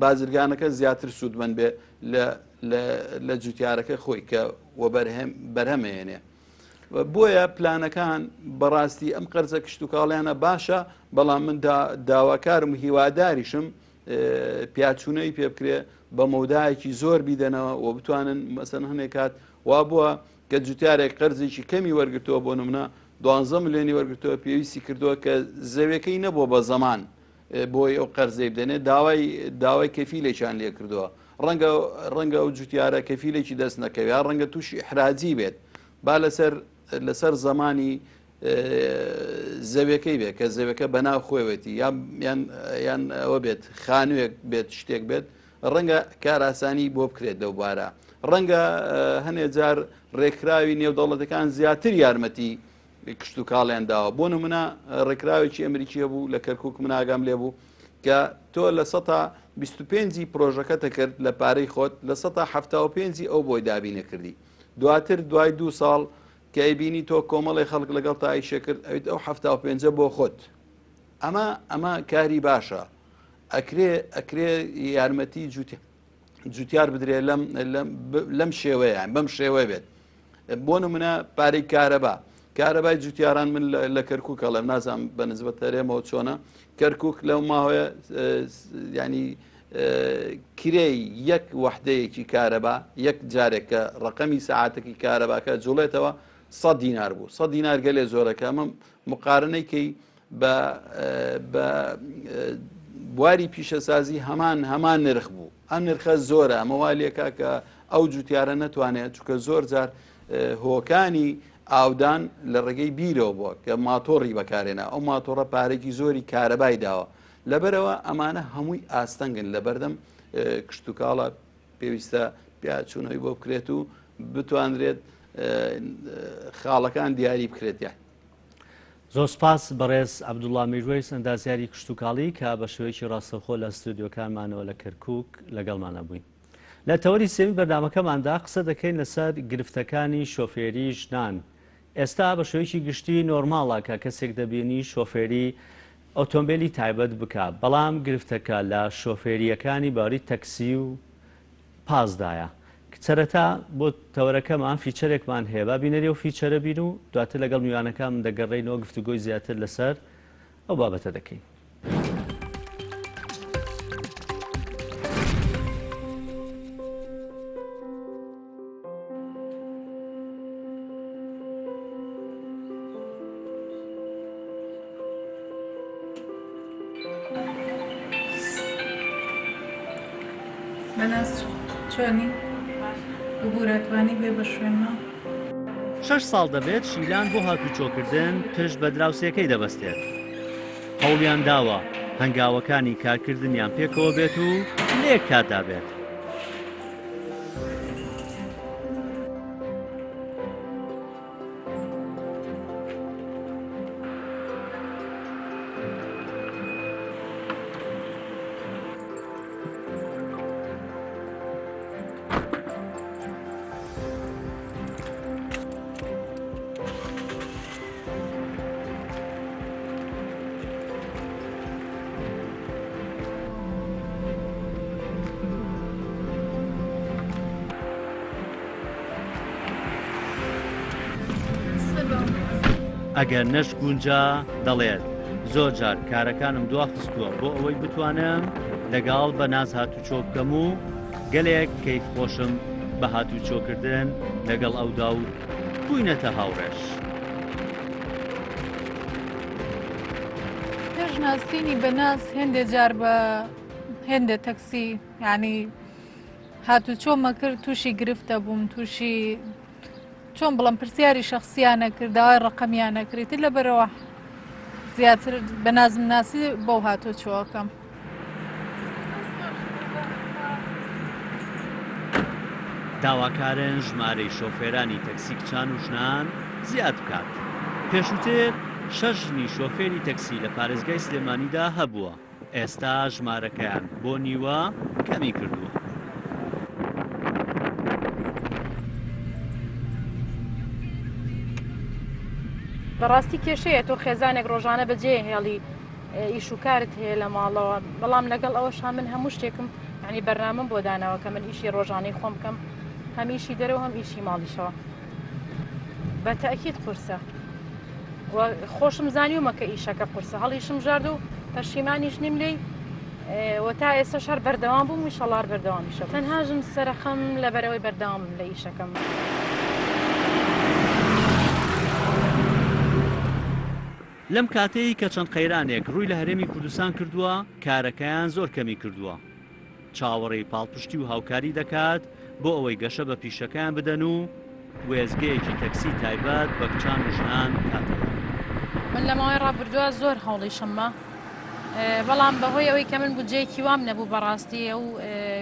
بازرگانەکە زیاتر سوودمەند بێ لە جوتیارەکە خۆی کە وە بەرهەمێنێ بۆیە پلانەکان بەڕاستی ئەم قەرزە کشتتوکاڵیانە باشە بەڵام من داواکارم هیواداریشم پیاچوونەی پێ بکرێ بە مەودایەکی زۆر بیدەنەوە و بتوانن مەسەن هەنێک کات وا بووە کە جوتیارێک قەرزێکی کەمی وەرگرتووە بۆ نمونە 12 ملیۆنی وەرگرتووە پێویستی کردووە کە زەویەکەی نەبووە بە زەمان بۆی ئەو قەرزەی بدەنێت داوای کەفیلێکیان لێ کردووە ڕەنگە ئەو جوتیارە کەفیلێکی دەست نەکەوێت ڕەنگە تووشی حراجی بێت با لەسەر زەمانی زەویەکەی بێت کە زەویەکە بەناو خۆیەتی یان ئەوە بێت خانوویەک بێت شتێک بێت ڕەنگە کاراسانی بۆ بکرێت دەوبارە ڕەنگە هەنێ جار ڕێکراوی نێودەوڵەتەکان زیاتر یارمەتی کشتتوکاڵیان داوە بۆ نمونە ڕێکراوێکی ئەمریکیە بوو لە کەرکووک من ئاگام لێ بوو کە تۆ لە 125 پرۆژەکەتە کرد لە پارەی خۆت لە 175 ئەو بۆی دابینە کردی دواتر دوای 2 ساڵ کە ئەیبینی تۆ کۆمەڵی خەڵک لەگەڵ تا ئیشە کرد ئەویت ئەو 75 بۆ خۆت ئەمە کاری باشە ئەکرێ یارمەتی جوتیار بدرێ لەم شێوەیە بەم شێوە بێت بۆ نمونە پارەی کارەبای جوتیاران من لە کەرکووک هەڵێم نازانم بە نسبەت هەرێمەوە چۆنە کەرکووک لەو ماوەیە ینی کرێی یەک وەحدەیەکی کارەبا یەک جارێکە ڕقەمی سەعاتێکی کارەباکە جوڵێتەوە 100 دینار بوو 100 دینار گەلێ زۆرەکە ئەمە مقارنەیکەی بە بواری پیشەسازی هەمان نرخ بوو ئەم نرخە زۆرە ئەمەوالێکە کە ئەو جوتیارە نەتوانێت چونکە زۆر جار هۆکانی ئاودان لە ڕێگەی بیرەوە بووە کە ماتۆڕی بەکارێنە ئەو ماتۆڕە پارێکی زۆری کارەبای داوە لەبەرەوە ئەمانە هەمووی ئاستەنگن لە بەردەم کشتتوکاڵە پێویستە پیاچوونەوەی بۆ بکرێت و بتوانرێت خاڵەکان دیاری بکرێت یان زۆر سپاس بەڕێز عەبدوڵڵا میروێس ئەندازیاری کشتوکاڵی کە بە شێوەیەکی ڕاستەوخۆ لە ستودیۆکانمانەوە لە کەرکووک لەگەڵمانە بووین. لە تەوەری سێمی بەرنامەکەماندا قسە دەکەین لەسەر گرفتەکانی شۆفێری ژنان. ئێستا بە شێوەیەکی گشتی نۆرماڵە کە کەسێک دەبینی شۆفێری ئۆتۆمبیلی تایبەت بکە، بەڵام گرفتەکە لە شۆفێریەکانی باوەڕی تەکسی و پازدایە. سەرەتا بۆ تەوەرەکەمان فیچەرێکمان هەیە، با بینەری و فیچەرە بین و دواتر لەگەڵ میوانەکان من دەگەڕێینەوە گفتوگۆی زیاتر لەسەر ئەو بابەتە دەکەین. بەناس چۆنی؟ گوبورەتوانی بێ بە شوێنەوە 6 ساڵ دەبێت شیلان بۆ هاتوچۆکردن پشت بە دراوسەکەی دەبەستێت. هەوڵیان داوە هەنگاوەکانی کارکردنیان پێکەوە بێت و لێک کاتدا بێت. ئەگەر نەشگونجا دەڵێت زۆر جار کارەکانم دواخستووە بۆ ئەوەی بتوانم لەگەڵ بە ناز هاتوچۆ بکەم و گەلێک کەیف خۆشم بە هاتوچۆکردن لەگەڵ ئەودا و بووینەتە هاوڕێش. پێش ناسینی بەناس هێندێ جار بە هێندێ تەکسی یعنی هاتوچۆمە کرد تووشی گرفتە بووم تووشی چۆن بڵم پرسیاری شخصیانە کرد داوای ڕقەمیانە کریتی لەبەرەوە زیاتر بە نازم ناسی بەو هاتوچۆکەم. داواکارن ژمارەی شۆفێرانی تەکسی کچان و ژنان زیاد بکات. پێشووتر 6 ژنی شۆفێری تەکسی لە پارێزگای سلێمانیدا هەبووە، ئێستا ژمارەکەیان بۆ نیوە کەمی کردووە. بەڕاستی کێشەیە تۆ خێزانێک ڕۆژانە بەجێ هێڵی ئیش و کارت هەیە لە ماڵەوە، بەڵام لەگەڵ ئەوەشا من هەموو شتێکم ینی بەرنامەم بۆ داناوە کە من ئیشی ڕۆژانەی خۆم بکەم، هەم ئیشی دەرەوە هەم ئیشی ماڵیشەوە. بە تەئکید قورسە خۆشم زانیومە کە ئیشەکە قورسە، هەڵیشم ژارد و پەشیمانیش نیم لێی وە تا ئێستا شەر بەردەوام بووم ویشەڵار بەردەوامیشە. تەنهاژم سەرخەم لەبەرەوەی بەردەوام لە ئیشەکەم. لەم کاتەی کە چەند قەیرانێک ڕووی لە هەرێمی کوردستان کردووە، کارەکەیان زۆر کەمی کردووە. چاوەڕێی پاڵپشتی و هاوکاری دەکات بۆ ئەوەی گەشە بە پیشەکان بدەن و وێزگەیەکی تەکسی تایبەت بە کچان و ژنان کاتەوە. من لە ماوەی ڕابردووە زۆر هەوڵیشممە، بەڵام بەهۆی ئەوەی کە من بودجەیەکی وام نەبوو بەڕاستی ئەو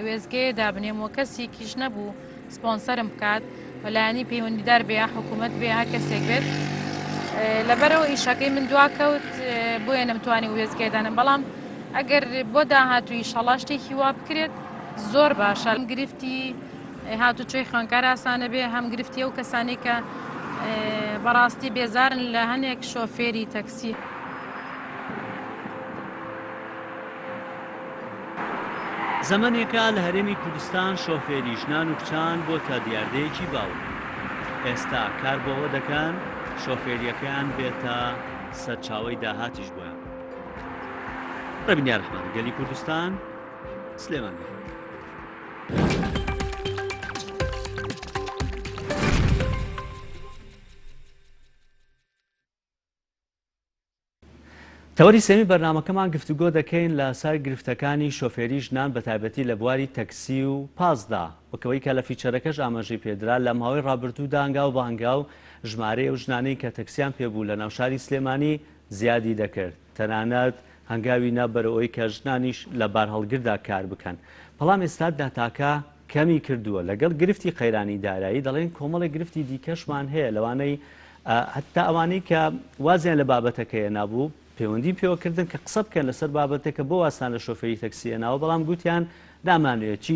وێزگەیە دابنێمەوە کەسێکیش نەبوو سپۆنسەرم بکات بەلایەنی پەیوەندیدار بێ حکوومەت بێ هەر کەسێک بێت. لەبەرەوە ئیشەکەی من دواکەوت بۆیە نەمتوانی وێزگەدانم، بەڵام ئەگەر بۆ داهاتووی شەڵا شتێکی وا بکرێت زۆر باشە. هەم گرفتی هاتوچۆی خوێندکار ئاسانە بێ، هەم گرفتی ئەو کەسانی کە بەڕاستی بێزارن لە هەنێک شۆفێری تەکسی. زەمانێکە لە هەرێمی کوردستان شۆفێری ژنان و کچان بۆ تا دیاردەیەکی باوە. ئێستا کار بۆەوە دەکەن شۆفێریەکەیان بێتە سەرچاوەی داهاتیش بووە. ڕەبینیا ڕەحمان، گەلی کوردستان، سلێمانی. تەوەری سێمی بەرنامەکەمان گفتوگۆ دەکەین لە سەر گرفتەکانی شۆفێری ژنان بە تایبەتی لە بواری تەکسی و پازدا، وەکەوەی کە لە فیچەرەکەش ئاماژەی پێدرا لە ماوەی ڕابردوودا هەنگاو بە هەنگاو ژمارەی ئەو ژنانەی کە تەکسیان پێبوو لە ناوشاری سلێمانی زیادی دەکرد، تەنانەت هەنگاوی نەبەرەوەی کە ژنانیش لە بار هەڵگردا کار بکەن. بەڵام ئێستا داتاکە کەمی کردووە. لەگەڵ گرفتی قەیرانی دارایی دەڵێن کۆمەڵی گرفتی دیکەشمان هەیە، لەوانەی حتا ئەوانەی کە وازیان لە بابەتەکەیە نابوو پەیوەندی پێوەکردن کە قسە بکەن لەسەر بابەتێکە بۆ واسان لە شۆفێری تەکسیە ناوە بەڵام گوتیان نامانوێت چی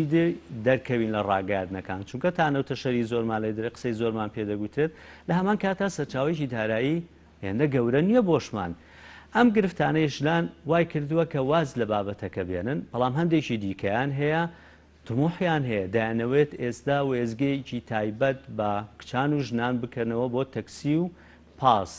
دەرکەوین لە ڕاگەاندنەکان چونکە تانەوتە شەری زۆرمان لێ درێ قسەی زۆرمان پێدەگوترێت لە هەمان کاتا سەرچاوێکی دارایی هێندە گەورە نییە بۆشمان. ئەم گرفتانەی ژلان وای کردووە کە واز لە بابەتەکە بێنن بەڵام هەندێکی دیکەیان هەیە تموحیان هەیە دایانەوێت ئێستا وێزگەیەکی تایبەت بە کچان و ژنان بکەنەوە بۆ تەکسی و پاس.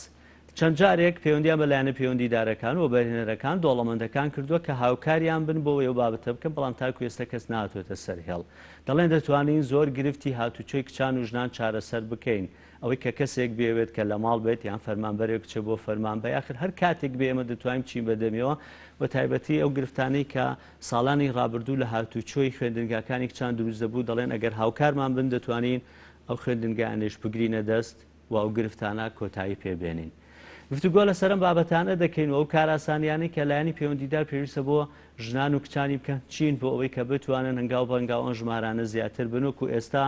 چەند جارێک پەیوەندیان بەلایەنە پەیوەندیدارەکان و بەرهێنەرەکان دۆڵەمەندەکان کردووە کە هاوکاریان بن بۆ ئەو بابەتە بکەن بەڵام تاکو ئێستا کەس ناتوێتە سەرهێڵ. دەڵێن دەتوانین زۆر گرفتی هاتوچۆی کچان و ژنان چارەسەر بکەین ئەوەی کە کەسێک بێوێت کە لە ماڵ بێت یان فەرمانبەرێک بچێت بۆ فەرمان بە یاخر هەر کاتێک بێ ئێمە دەتوانین بچین بەدەمیەوە بە تایبەتی ئەو گرفتانەی کە ساڵانی ڕابردوو لە هاتوچۆی خوێندنگاکانی کچان دروست دەبوو دەڵێن ئەگەر هاوکارمان بن دەتوانین ئەو خوێندنگانش بگرینە دەست و ئەو گرفتانە کۆتایی پێبێنین. گفتوگۆ لە سەرم بابەتانە دەکەین و ئەو کاراسانیانەی کە لایەنی پەیوەندیدار پێویستە بۆ ژنان و کچانی بکەن چین بۆ ئەوەی کە بتوانن هەنگاو بەنگاو ئەم ژمارانە زیاتر بنووک و ئێستا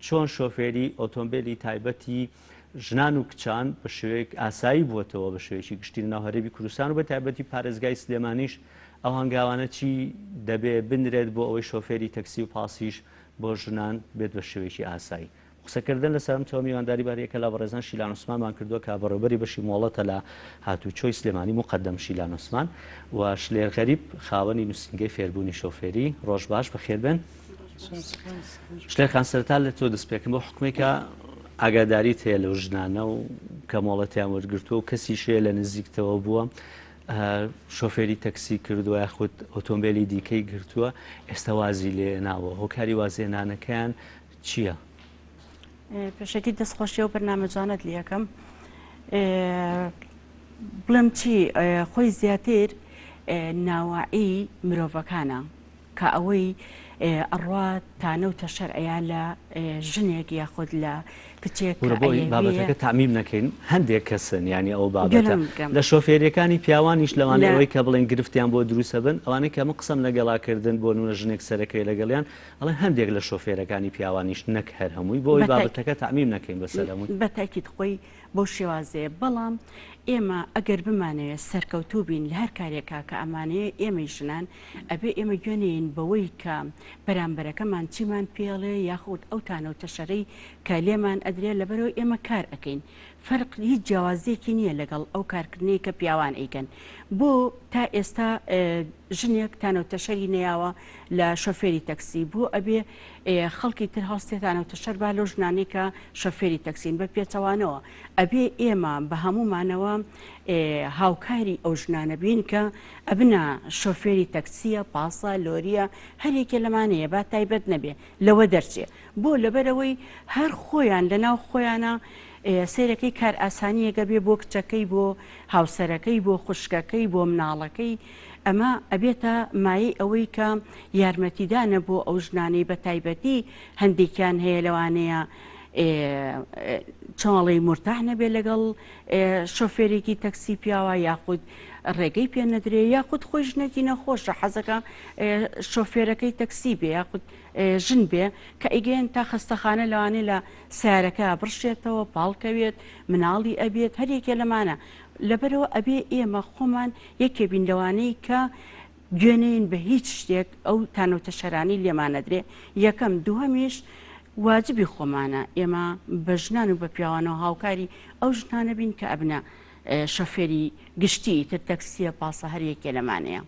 چۆن شۆفێری ئۆتۆمبیلی تایبەتی ژنان و کچان بە شێوەیەک ئاسایی بووەتەوە بە شێوەیەکی گشتی ناو هەرێمی کوردستان و بە تایبەتی پارێزگای سلێمانیش ئەو هەنگاوانە چی دەبێ بنرێت بۆ ئەوەی شۆفێری تەکسی و پاسیش بۆ ژنان بێت بە شێوەیەکی ئاسایی. قسەکردن لەسەرم تۆ میوانداری بارەکە لە بەڕێزان شیلان عوسمانمان کردووە کە بەڕێوەبەری بەشی مۆڵەتە لە هاتوچۆی سلێمانی مقەدەم شیلان عوسمان و شلێر غەریب خاوەنی نووسینگەی فێربوونی شۆفێری. ڕۆژ باش بەخێر بن. شلێر خان سەرتا لە تۆ دەست پێکەم بۆ حکومێکە ئاگاداریت هەیە لەو ژنانە و کە مۆڵەتیان وەرگرتووە و کەسی شێ لە نزیکتەوە بووە شۆفێری تەکسی کردووە یاخود ئۆتۆمبیلی دیکەی گرتووە ئێستا وازی لێ ناوە هۆکاری وازێنانەکەیان چییە؟ پێشەکی دەستخۆشی و بەرنامەجانت لە یەکەم بڵم چی خۆی زیاتر ناوەعی مرۆڤەکانە کە ئەوەی ئەڕوا تانەوتە شەرعەیە لە ژنێک یاخود لە کچێک بابەتەکە تامیل نەکەین هەندێک کەسن ینی ئەو بابەتە لە شۆفێریەکانی پیاوانیش لەوانەوەی کە بڵێن گرفتیان بۆ دروستە بن ئەوانەی کە من قسەم لەگەڵاکردن بۆ نونە ژنێک سەرەکەی لەگەڵیان ئەڵێ هەندێک لە شۆفێرەکانی پیاوانیش نەک هەر هەمووی بۆ ئەوی بابەتەکە تامیل نەکەین بەسەر هەمووی بەتاکید خۆی بۆ شێوازەیە بەڵام ئێمە ئەگەر بمانەوێت سەرکەوتوو بین لە هەر کارێکا کە ئەمانەیە ئێمەی ژنان ئەبێ ئێمە گوێنین بەوەی کە بەرامبەرەکەمان چیمان پێڵێ یاخود ئەو تانەوتە شەرەی کە لێمان ئەدرێت لەبەرەوە ئێمە کار ئەەکەین فەرق هیچ جیاوازیەکی نییە لەگەڵ ئەو کارکردنەی کە پیاوان ئەیکەن بۆ تا ئێستا ژنێک تانەوتە شەری نەیاوە لە شۆفێری تەکسی بوو ئەبێ خەڵکی تر هەڵستێتانەوتە شەر با لەو ژنانەی کە شۆفێری تەکسین بە پێچەوانەوە ئەبێ ئێمە بە هەمومانەوە هاوکاری ئەو ژنانە بین کە ئەبنە شۆفێری تەکسیە پاسە لۆریە هەرێکێ لەمانەیە با تایبەت نەبێ لەوە دەرچێ بۆ لەبەرەوەی هەر خۆیان لەناو خۆیانە سیرەکەی کار ئاسانیەگە بێ بۆ کچەکەی بۆ هاوسەرەکەی بۆ خوشکەکەی بۆ مناڵەکەی ئەمە ئەبێتە مای ئەوەی کە یارمەتیدانە بۆ ئەو ژنانەی بە تایبەتی هەندێکیان هەیە لەوانەیە چاڵی مرتاح نەبێ لەگەڵ شۆفێرێکی تەکسی پیاوە یاخود ڕێگەی پێ نەدرێ یاخود خۆی ژنێکی نەخۆشە حەزەکە شۆفێرەکەی تەکسی بێ یاخود ژن بێ کە ئیگەن تا خستەخانە لەوانێ لە سیارەکە بڕشێتەوە پاڵکەوێت مناڵی ئەبێت هەرێکێ لەمانە لەبەرەوە ئەبێ ئێمە خۆمان یەکێ بین لەوانەی کە گوێنین بە هیچ شتێک ئەو تانەوتە شەرانی لێمانەدرێ یەکەم دووهەمیش واجبی خۆمانە ئێمە بە ژنان و بە پیاوانەوە هاوکاری ئەو ژنانە بین کە ئەبنە شۆفێری گشتی تر تەکسیە پاسە هەرەیەکێ لەمانەیە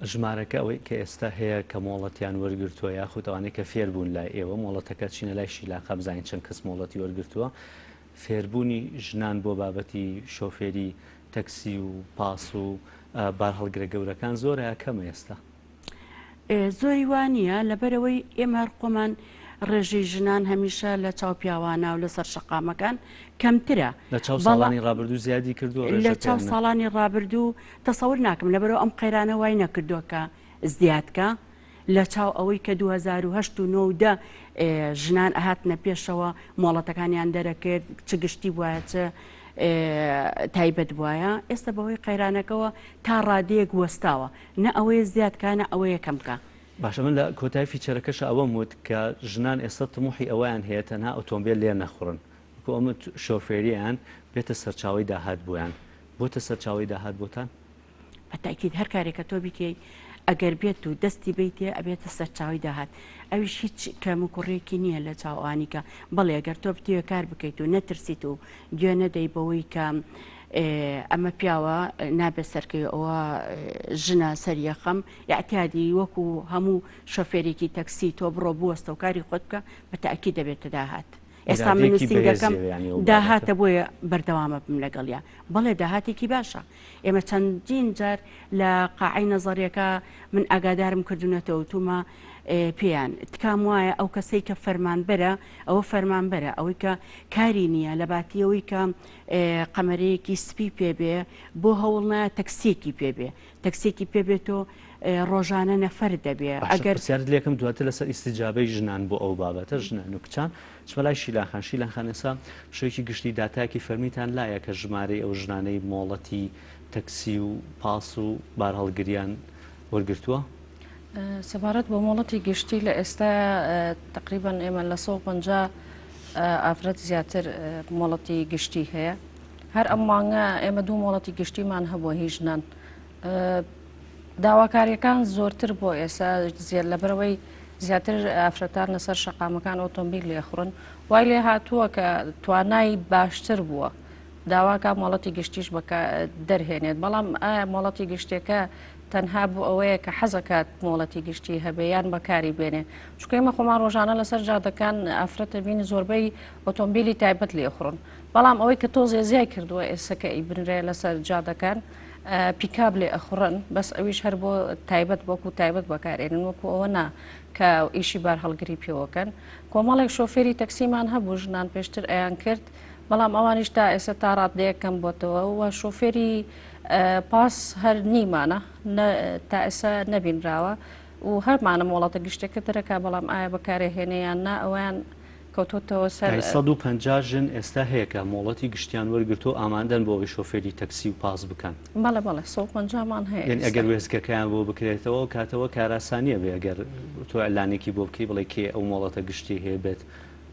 ژمارەکە ئەوەی کە ئێستا هەیە کە مۆڵەتیان وەرگرتووە یاخودەوانەیە کە فێر بوون لای ئێوە مۆڵەتەکە چینە لای شیلاقە بزانین چەند کەس مۆڵەتی وەرگرتووە فێربوونی ژنان بۆ بابەتی شۆفێری تەکسی و پاس و بار هەڵگرە گەورەکان زۆرە کەمە ئێستا زۆری وانە لەبەرەوەی ئێمە هەر خۆمان ڕێژەی ژنان هەمیشە لە چاو پیاوانە و لەسەر شەقامەکان کەمترە لە چاو ساڵانی ڕابردوو زیادی کردووە لە چاو ساڵانی ڕابردوو تەسەور ناکەم لەبەرەوە ئەم قەیرانە وای نەکردووە کە زیادکە لە چاو ئەوەی کە 2008 و 2009 ژنان ئەهاتنە پێشەوە مۆڵەتەکانیان دەرەکرد چ گشتی وایە چ تایبەت وایە ئێستا بەهۆی قەیرانەکەەوە تا ڕادەیەک وەستاوە نە ئەوەیە زیادکانە ئەوە یەکەمکە باشە من لە کۆتای فیچەرەکەش ئەوەم وت کە ژنان ئێستا تموحی ئەویان هەیە تەنها ئۆتۆمبیل لێ نەخورن کۆ ئەمە شۆفێریان بێتە سەرچاوی داهات بوویان بۆتە سەرچاوی داهات بۆتان بەتاکید هەر کارێکە تۆ بیکەی ئەگەر بێت و دەستی بیتێ ئەبێتە سەرچاوی داهات ئەویش هیچ کەم و کوڕێکی نییە لە چاوانیکە بەڵێ ئەگەر تۆ بتوێ کار بکەیت و نەترسیت و گوێ نەدەی بەوەی کە ئەمە پیاوە نابێت سەرکەی ئەوە ژنە سەریەخەم یاعتیادی وەکو هەموو شۆفێرێکی تەکسی تۆ بڕۆ بوەستە و کاری خۆت بکە بەتاکی دەبێتە داهات ئێستا من سینگەکەم داهاتە بۆیە بەردەوامە بم لەگەڵیا بەڵێ داهاتێکی باشە ئێمە چەندین جار لە قاعی نەزەریەکە من ئاگادارم کردوونەتەوە تومە پێیان تکام وایە ئەو کەسەی کە فەرمانبەرە ئەوە فەرمانبەرە ئەوەی کە کاری نییە لە باتیەوەی کە قەمەرەیەکی سپی پێبێ بۆ هەوڵنا تەکسیێکی پێبێ تەکسێکی پێبێتەوە ڕۆژانە نەفەر دەبێ ئەگەر سیارت لێکم دواتە لەسەر ئیسیجابەی ژنان بۆ ئەو بابەتە ژنان و کچان چمەلای شیلانخان شیلانخان ئێستا شوێکی گشتی داتاکی فەرمیتان لایە کە ژمارەی ئەو ژنانەی مۆڵەتی تەکسی و پاس و بار هەڵگریان وەرگرتووە سەبارەت بە مۆڵەتی گشتی لە ئێستا تقریبان ئێمە لە 150 ئافرەت زیاتر مۆڵەتی گشتی هەیە هەر ئەم مانگە ئێمە دوو مۆڵەتی گشتیمان هەبووە هیچ ژنان داواکاریەکان زۆرتر بۆ ئێستا لەبەرەوەی زیاتر ئافرەتان لەسەر شەقامەکان ئۆتۆمبیل لێخڕن وای لێ هاتووە کە توانای باشتر بووە داواکە مۆڵەتی گشتیش دەرهێنێت بەڵام ئایا مۆڵەتی گشتێکە تەنها بوو ئەوەیە کە حەزەکات مۆڵەتی گشتی هەبێیان بەکاری بێنێ چکە ئێمە خۆمان ڕۆژانە لەسەر جادەکان ئافرەتە بینی زۆربەی ئۆتۆمبیلی تایبەت لێخڕن بەڵام ئەوەی کە تۆ زێزیای کردووە ئێسەکە ئیبنرێ لەسەر جادەکان پیکاب لێ ئەخڕن بەس ئەویش هەر بۆ تایبەت بۆکو تایبەت بەکارێنن وەکو ئەوە نا کە ئیشی بار هەڵگری پێوەکەن کۆمەڵێک شۆفێری تەکسیمان هەبوو ژنان پێشتر ئەیان کرد بەڵام ئەوانیش تا ئێستا تا ڕادەیەکەم بۆتەوە و شۆفێری پاس هەر نیمانە تا ئێستا نەبینراوە و هەرمانە مۆڵەتە گشتێکە دەرەکە بەڵام ئایا بەکارێهێنەیان نا ئەویان کەوتۆتەوە سەر 150 ژن ئێستا هەیەکە مۆڵەتی گشتیان وەرگرتو ئامادەن بۆ ئەوی شۆفێری تەکسی و پاس بکەن بەڵێ بەڵێ 150مان هەیە یعنی ئەگەر وێستگەکەیان بۆ بکرێتەوە کاتەوە کاراسانیە بێ ئەگەر تۆ ئەلانێکی بۆ بکەی بڵێ کێ ئەو مۆڵەتە گشتی هەیە بێت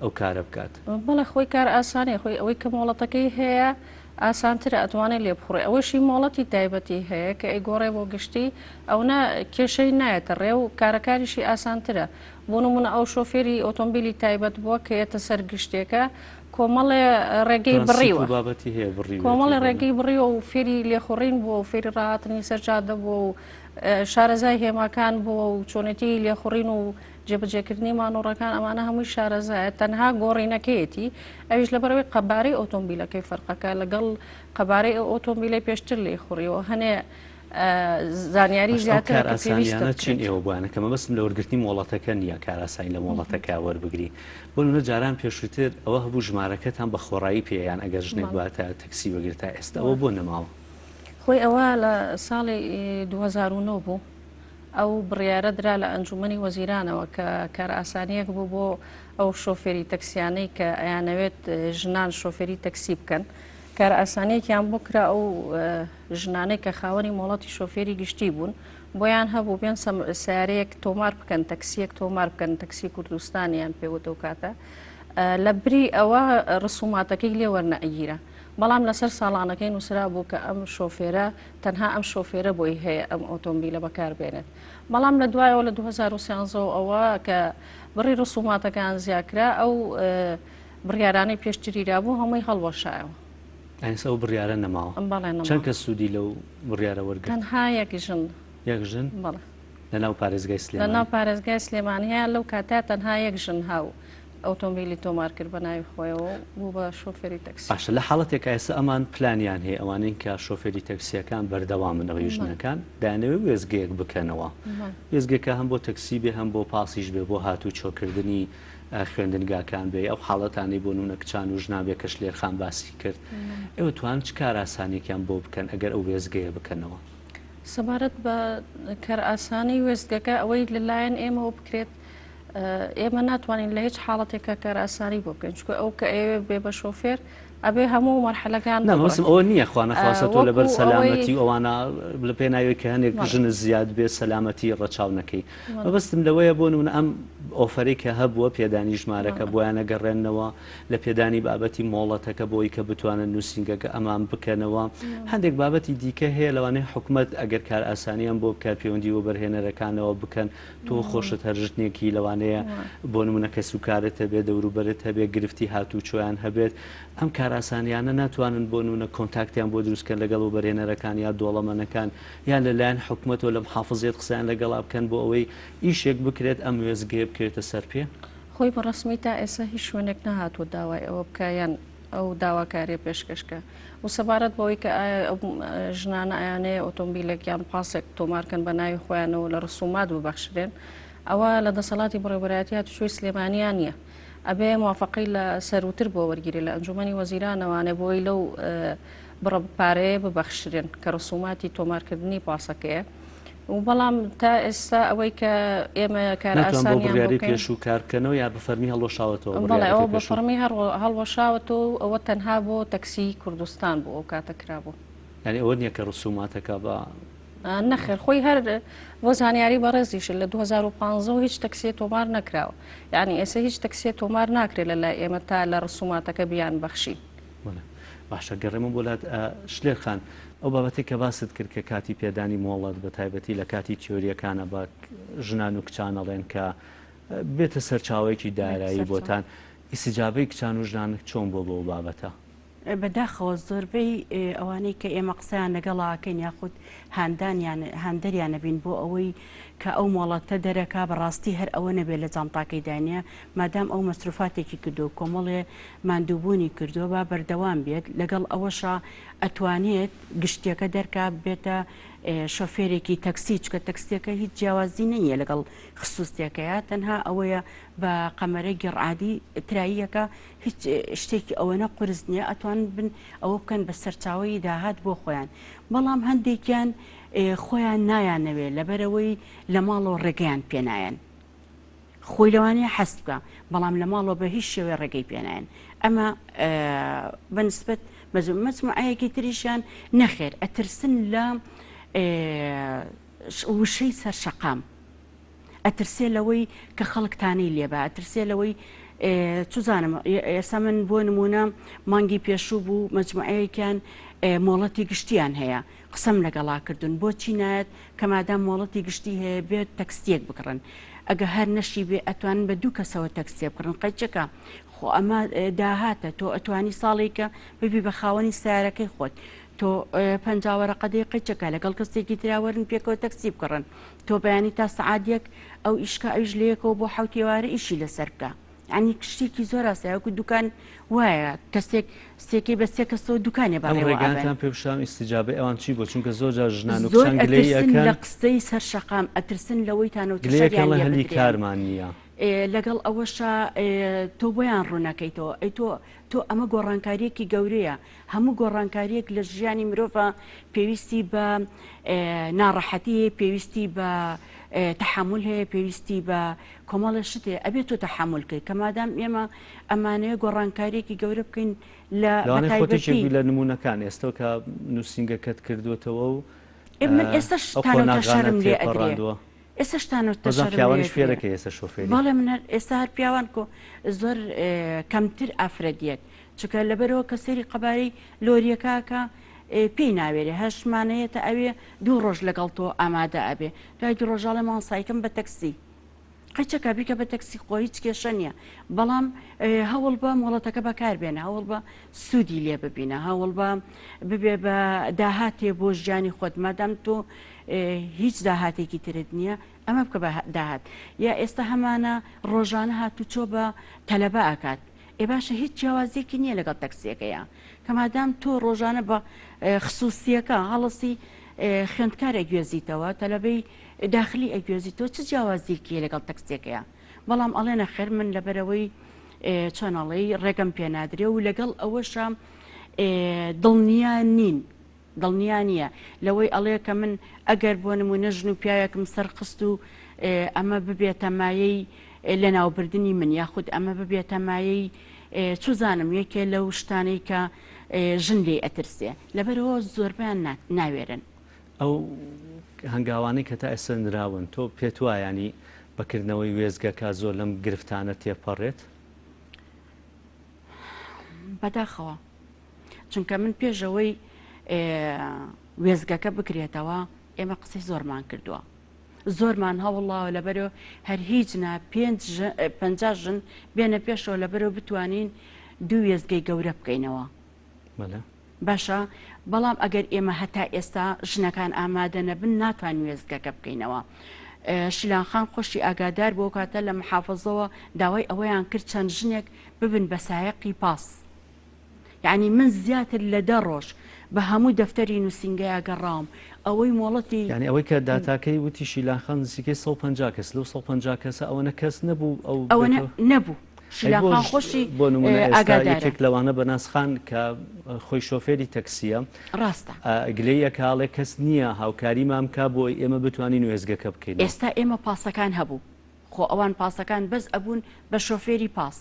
ئەو کارە بکات بەڵێ خۆی کار ئاسانیە خۆی ئەوەی کە مۆڵەتەکەی هەیە ئاسانترە ئەتوانێت لێ بخڕێ ئەوەشی مۆڵەتی تایبەتی هەیە کە ئەیگۆڕێ بۆ گشتی ئەو کێشەی نایەتە ڕێ و کارەکاریشی ئاسانترە بۆ نمونە ئەو شۆفێری ئۆتۆمبیلی تایبەت بووە کە یێتە سەر گشتێکە کۆمەڵێ ڕێگەی بڕیوە بابەتی هەیە کۆمەڵی ڕێگەی بڕیوە و فێری لێخۆڕین بووە و فێری ڕاهاتنی سەرجادە بووە و شارەزای هێماکان بووە و چۆنێتی لێخۆڕین و جێبەجێکردنی مانۆڕەکان ئەمانە هەمووی شارەزایە تەنها گۆڕینەکەیەتی ئەویش لەبەرەوەی قەبارەی ئۆتۆمبیلەکەی فەرقەکە لەگەڵ قەبارەی ئۆتۆمبیلی پێشتر لێ خوڕیەوە هەنێ زانیاری زیاتر ئاسانیانە چین ئێوە بووانە کەمە بەسم لە وەرگرتنی مۆڵەتەکە نییە کاراسایی لە مۆڵەتەکە وەربگری بۆ نمونە جاران پێشووتر ئەوە هەبوو ژمارەکەتان بە خۆڕایی پێیان ئەگەر ژنێک باتە تەکسی وەگرتا ئێستا ئەوە بۆ نەماوە خۆی ئەوە لە ساڵی 2009 بوو ئەو بڕیارە درا لە ئەنجومەنی وەزیرانەوە کە کار ئاسانیەک بوو بۆ ئەو شۆفێری تەکسیانەی کە ئەیانەوێت ژنان شۆفێری تەکسی بکەن کار ئاسانەیەکیان بۆ کرا ئەو ژنانەی کە خاوەنی مۆڵەتی شۆفێری گشتی بوون بۆیان هەبوو بێن سیارەیەک تۆمار بکەن تەکسیەک تۆمار بکەن تەکسی کوردستانیان پێوتە و کاتە لە بری ئەوە ڕسوماتەکەی لێ وەرنەئگیرە بەڵام لەسەر ساڵانەکەی نووسرا بوو کە ئەم شۆفێرە تەنها ئەم شۆفێرە بۆی هەیە ئەم ئۆتۆمبیلە بەکاربێنێت بەڵام لە دوایەوە لە 2013 ئەوە کە بڕی ڕسوماتەکان زیاکرا ئەو بڕیارانەی پێشتریرا بوو هەمووی هەڵوەشایەوە ئەنس ئەو بڕیارە نەماوە چەند کە سوودی لەو بڕیارە وەرگرت تەنها یەک ژن یەک ژن بەڵێ لەناو پارێزگای سلێمانی لەناو پارێزگای سلێمانیە لەو کاتا تەنها یەک ژن هاو ئۆتۆمبیلی تۆمار کرد بە ناوی خۆیەوە بوو بە شۆفێری تەکسی باشە لە حاڵەتێکە ئێستا ئەمان پلانیان هەیە ئەوانەی کە شۆفێری تەکسیەکان بەردەوامن ئەوەی ژنەکان دانەوێت وێزگەیەک بکەنەوە وێزگەکە هەم بۆ تەکسی بێ هەم بۆ پاسیش بێ بۆ هاتوو چۆکردنی خوێندنگاکان بێ ئەو حاڵەتانی بۆ نونە کچان و ژنابێ کەش لێرخان باسی کرد ئێوە توان چ کار ئاسانێکیان بۆ بکەن ئەگەر ئەو وێزگەیە بکەنەوە سەبارەت بە کار ئاسانی وێزگەکە ئەوەی لەلایەن ئێمەوە بکرێت ئێمە ناتوانین لە هیچ حاڵەتێکە کار ئاسانی بۆ بکەین چکە ئەو کە ئێوێ بێ بە شۆفێر ئەبێ هەموو مەرحلەکان نامەسم ئەوە نییە خوانەخواستە تۆ لەبەر سەلامەتی ئەوانە لە پێناوی کە هەندێک ژن زیاد بێ سەلامەتی ڕەچاونەکەی مەبەستم لەوەیە بۆ نمونە ئەم ئۆفەرەی کە هەبووە پێدانی ژمارەکە بۆیانە گەڕێنەوە لە پێدانی بابەتی مۆڵەتەکە بۆی کە بتوانن نووسنگەکە ئەمان بکەنەوە هەندێک بابەتی دیکە هەیە لەوانەیە حکوومەت ئەگەر کار ئاسانیان بۆ بکات پەیوەندی و بەرهێنەرەکانەوە بکەن تۆ خۆشت هەرژتنێکی لەوانەیە بۆ نمونە کە سوکارت هەبێت دەوروبەرت هەبێت گرفتی هاتوچۆیان هەبێت ئەم کاراسانیانە ناتوانن بۆ نمونە کۆنتاکتیان بۆ دروستکەن لەگەڵ و بەرهێنەرەکان یا دۆڵەمەنەکان یان لەلایەن حکوومەتەوە لە محافزێت قسەیان لەگەڵا بکەن بۆ ئەوەی ئیشێک بکرێت ئەم وێزگێ بکرێتە سەر پێ خۆی بەڕسمی تا ئێستا هیچ شوێنێک نەهاتوە داوای ئەوە بکیان ئەو داواکاریە پێشکەشکە و سەبارەت بەوەی کە ژنانە ئایانەیە ئۆتۆمبیلێکیان پاسێک تۆمارکەن بە ناوی خۆیانەوە لە ڕسومات ببەخشرێن ئەوە لە دەسەڵاتی بڕێوەبەرایەتیات شوێی سلێمانیان نییە ئەبێ موافقی لە سەروتر بۆ وەرگیری لە ئەنجومەنی وەزیرانەوانێ بۆی لەو بڕە پارەیە ببەخشرێن کە ڕسوماتی تۆمارکردنی پاسەکەیە و بەڵام تا ئێستا ئەوەی کە ئێمە کار ئاسانیان پێش و کارکەنەوە یا بەفەرمی هەڵۆشاوەتەوە بەڵێ ئەوە بەفەرمی هەڵوەشاوەتەوە ئەوە تەنها بۆ تەکسی کوردستان بوو ئەو کاتە کرابوو یعنی ئەوە نییە کە ڕسوماتەکە بە نەخێر خۆی هەر بۆ زانیاری بەڕێزیش لە 2015 هیچ تەکسێ تۆمار نەکراوە یعنی ئێستا هیچ تەکسێ تۆمار ناکرێت لە لای ئێمە تا لە ڕسوماتەکە بیان بەخشی باشە گەڕێمە بۆ لات شلێر خان ئەو بابەتی کە باست کرد کە کاتی پێدانی مۆڵەت بە تایبەتی لە کاتی تیۆریەکانە بە ژنان و کچانەڵێن کە بێتە سەرچاوەیەکی دارایی بۆتان ئیسیجابەی کچان و ژنان چۆن بۆ بۆ بابەتە بەداخەوە زۆربەی ئەوانەی کە ئێمە قسەیان لەگەڵاکەین یاخود هاندەریانە بین بۆ ئەوەی کە ئەو مۆڵەتە دەرەکا بەڕاستی هەر ئەوە نەبێت لە جانتاکەی دانیە مادام ئەو مەسروفاتێکی کردو کۆمەڵێ ماندووبوونی کردووە با بەردەوام بێت لەگەڵ ئەوەشە ئەتوانێت گشتیەکە دەرکا بێتە شۆفێرێکی تەکسی چکە تەکسیەکە هیچ جیاوازی نەیە لەگەڵ خصوصیەکەیە تەنها ئەوەیە بە قەمەرە گێڕعادی تراییەکە هیچ شتێکی ئەوەنە قرس نییە ئەتوان بن ئەوە بکەن بە سەرچاوی داهات بۆ خۆیان بەڵام هەندێکیان خۆیان نایانەوێت لەبەرەوەی لە ماڵەوە ڕێگەیان پێنایەن خۆی لەوانەیە حەست بکە بەڵام لە ماڵەوە بە هیچ شێوێ ڕێگەی پێنایەن ئەمە بەنسبەت مەجموعەیەکی تریشیان نەخێر ئەترسن لە وشەی سەرشەقام ئەترسێ لەوەی کە خەڵکتانی لێبە ئەترسێ لەوەی چزانم ئێستا من بۆ نمونە مانگی پێشوو بوو مەجموعەیەکیان مۆڵەتی گشتیان هەیە قسەم لەگەڵا کردن بۆچی نایەت کە مادام مۆڵەتی گشتی هەیە بێت تەکسیەک بکڕن ئەگە هەر نەشی بێ ئەتوانن بە دوو کەسەوە تەکسیە بکڕن قەچەکە خۆ ئەمە داهاتە تۆ ئەتوانی ساڵێکە ببی بە خاوەنی سیارەکەی خۆت تۆ پەنجاوەرە قەدەی قەچەکە لەگەڵ کەسێکی تراوەرن پێکەوە تەکسی بکڕن تۆ بەیانی تا سەعادێک ئەو ئیشکە ئەویش لەیەکەوە بۆ حوتێوارە ئیشی لەسەر بکە ینی کشتێکی زۆر ئاسایەکو دوکان وایە کەسێک سێکی بە سێ کەسەوە دوکانێ بەڕێوەگانتان پێشام ئیسیجابەی ئەوان چی بۆ چونکە زۆر ژنان و کچان گلەیەکەن لە قسەی سەرشەقام ئەترسن لەوەی گلەیەکان لە هەلی کارمان نییە لەگەڵ ئەوەشە تۆ بۆیان ڕوونەکەیتەوە ئەی تۆ ئەمە گۆڕانکاریەکی گەورەیە هەموو گۆڕانکاریەک لە ژیانی مرۆڤە پێویستی بە ناڕەحەتی پێویستی بە تحمل هەیە پێویستی بە کۆمەڵە شتێ ئەبێت تۆ تحملکەی کە مادام ئێمە ئەمانەیە گۆڕانکاریەکی گەورە بکەین لە خۆتێکی لە نمونونەکان ئێستا کە نووسنگەکەت کردوێتەوە و من ئێستا شتانە شەرم لێ ئەدرێ ئێستا شتانە پیاوانش فێرەکە ئێستا شۆفێری بەڵێ من ئێستا هەر پیاوان کۆ زۆر کەمتر ئافرەدیەک چکە لەبەرەوە کە سەیری قەبارەی لۆریەکەکە پێی ناوێرێ هەشمانەیەتە ئەوێ دوو ڕۆژ لەگەڵ تۆ ئامادە ئەبێ دوای دو ڕۆژاڵە ماسایکەم بە تەکسی قەچەکە بیکە بە تەکسی خۆ هیچ کێشە نییە بەڵام هەوڵ بە مۆڵەتەکە بەکاربێنە هەوڵ بە سوودی لێ ببینە هەوڵ بە ببێ بە داهاتێ بۆ ژیانی خۆت مادام تۆ هیچ داهاتێکی ترت نییە ئەمە بکە بە داهات یا ئێستا هەمانە ڕۆژانە هاتوچۆ بە تەلەبە ئاکات ئێ باشە هیچ جیاوازیەکی نییە لەگەڵ تەکسیەکەیە کە مادام تۆ ڕۆژانە بە خصوصیەکە هەڵەسی خوێندکارە گوێزیتەوە تەلەبەی داخلی ئەگوێزیتەوە چ جیاوازیەکی لەگەڵ تەکسیەکەیە بەڵام ئەڵێنە خێر من لەبەرەوەی چۆنەڵی ڕێگەم پێنادرێ و لەگەڵ ئەوەشە دڵنیان نییە لەوەی ئەڵێ کە من ئەگەر بۆ نمونە ژن و پیاوێکم سەرخست و ئەمە ببێتە مایەی لە ناوبردننی من یاخود ئەمە ببێتە مایەی چوزانم یەکێ لەو شتانەی کە ژن لێ ئەترسێ لەبەرەوە زۆربیان ناوێرن. ئەو هەنگاوانەی کە تا ئێستا نراون تۆ پێت وایە ینی بەکردنەوەی وێزگەکە زۆر لەم گرفتانە تێپەڕێت؟ بەداخەوە چونکە من پێشەوەی وێزگەکە بکرێتەوە ئێمە قسەی زۆرمان کردووە، زۆرمان هەوڵاوە لەبەرەوە هەر هیچ 50 ژن بێنە پێشەوە لەبەرەوە بتوانین دوو وێزگەی گەورە بکەینەوە. باشە، بەڵام ئەگەر ئێمە هەتا ئێستا ژنەکان ئامادە نەبن ناتوان وێزگەکە بکەینەوە. شیلانخان خۆشی ئاگادار بۆ کاتە لە محافظەوە داوای ئەوەیان کرد چەند ژنێک ببن بە سایەقی پاس. یعنی من زیاتر لە 10 ڕۆژ بە هەموو دەفتەری نووسنگەیە گەڕام ئەوەی مۆڵەتی یعنی ئەوەی کە داتاکەی وتی شیلانخان نزیکەی 150 کەس لەو 150 کەسە ئەوەنە کەس نەبوو ئەوە نەبوو. شیلانخان خۆشی بۆ نمونە ئێستا یەکێک لەوانە بەناسخان کە خۆی شۆفێری تەکسیە ڕاستە گلەیە کاڵێ کەس نییە هاوکاری مامکە بۆی ئێمە بتوانین وێزگەکە بکەین. ئێستا ئێمە پاسەکان هەبوو، خۆ ئەوان پاسەکان بەس ئەبوون بە شۆفێری پاس.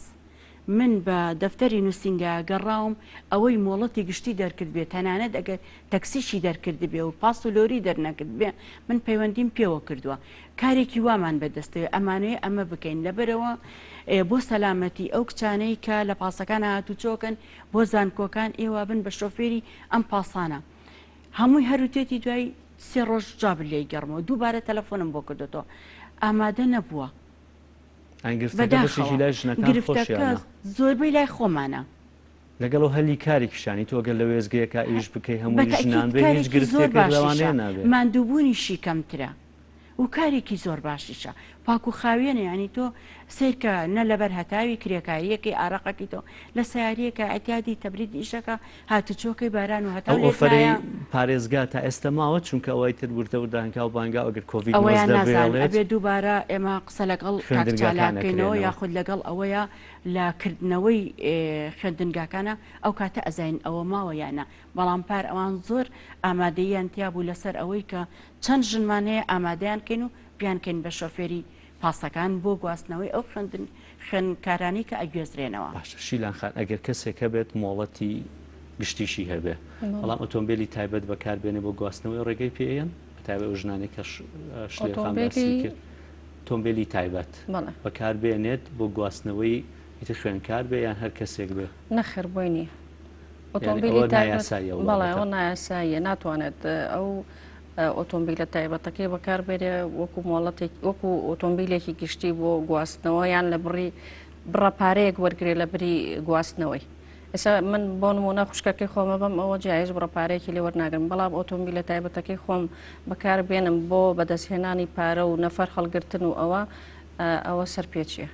من بە دەفتەری نووسنگە گەڕاوم ئەوەی مۆڵەتی گشتی دەرکرد بێت تەنانەت ئەگەر تەکسیشی دەرکرد بێ و پاس و لۆری دەرنەکرد بێ من پەیوەندیم پێوە کردووە کارێکی وامان بەدەستەوێت ئەمانەیە ئەمە بکەین لەبەرەوە بۆ سەلامەتی ئەو کچانەی کە لە پاسەکان هاتوچۆکن بۆ زانکۆکان ئێوە بن بە شۆفێری ئەم پاسانە هەمووی هەروتێتی دوای 3 ڕۆژ جاب لێ گەڕمەوە دووبارە تەلەفۆنم بۆ کردێتەوە ئامادە نەبووە. گرفتەکە زۆربەی لای خۆمانە لەگەڵ هەلی کاری کشانی تۆ گەل لە وێزگەیەکە ئیش بکەی هەموو ژنان بێ هیچ گرفتێک لەوانەیە نابێت ماندووبوونیشی کەمترە و کارێکی زۆر باشیشە پاک و خاوێنە ینی تۆ سیرکە نە لەبەر هەتاوی کرێکاریەکەی ئارەقەکەی تۆ لە سیارەیەکە ئەتیادی تەبرید ئیشەکە هاتوچۆکەی باران و هەتا ئۆفەری پارێزگا تا ئێستا ماوە چونکە ئەوەی تر وردە وردانکە و بانگا ئەگەر کۆڤید ئەبێ دووبارە ئێمە قسە لەگەڵ کاکچالاکەینەوە یاخود لەگەڵ ئەوەیە لەکردنەوەی خوێندنگاکانە ئەو کاتە ئەزین ئەوە ماوە یانە بەڵام پار ئەوان زۆر ئامادەیان تیا بوو لەسەر ئەوەی کە چەند ژنمانەیە ئامادەیان کەین و بیانکەین بە شۆفێری پاسەکان بۆ گواستنەوەی ئەو خوێندکارانی کە ئەگوێزرێنەوە. باشە شیلانخان ئەگەر کەسێکە بێت مۆڵەتی گشتیشی هەبێ بەڵام ئۆتۆمبیلی تایبەت بەکاربێنێ بۆ گواستنەوەی ڕێگەی پێیان بەتایبەت ئەو ژنانی کە شلێخان باسی کرد ئۆتۆمبیلی تایبەت بەکاربێنێت بۆ گواستنەوەی ئیتر خوێندکار بێ یان هەر کەسێک بێ نەخێر بۆی نیە ئۆتۆمبیلی بەڵێ ئەوە نایاساییە ناتوانێت ئەو ئۆتۆمبیلە تایبەتەکەی بەکاربێرێ وەکو مۆڵەتێک وەکو ئۆتۆمبیلێکی گشتی بۆ گواستنەوە یان لە بڕەپارەیەک وەرگێ لە بری گواستنەوەی. ئێستا من بۆ نمونە خوشکەکەی خۆمە بەم ئەوە جایز بڕەپارەیەکی لێ وەرناگرم بەڵام ئۆتۆمبیلە تایبەتەکەی خۆم بەکاربێنم بۆ بەدەستهێنانی پارە و نەفەر هەڵگرتن و ئەوە سەرپێچیە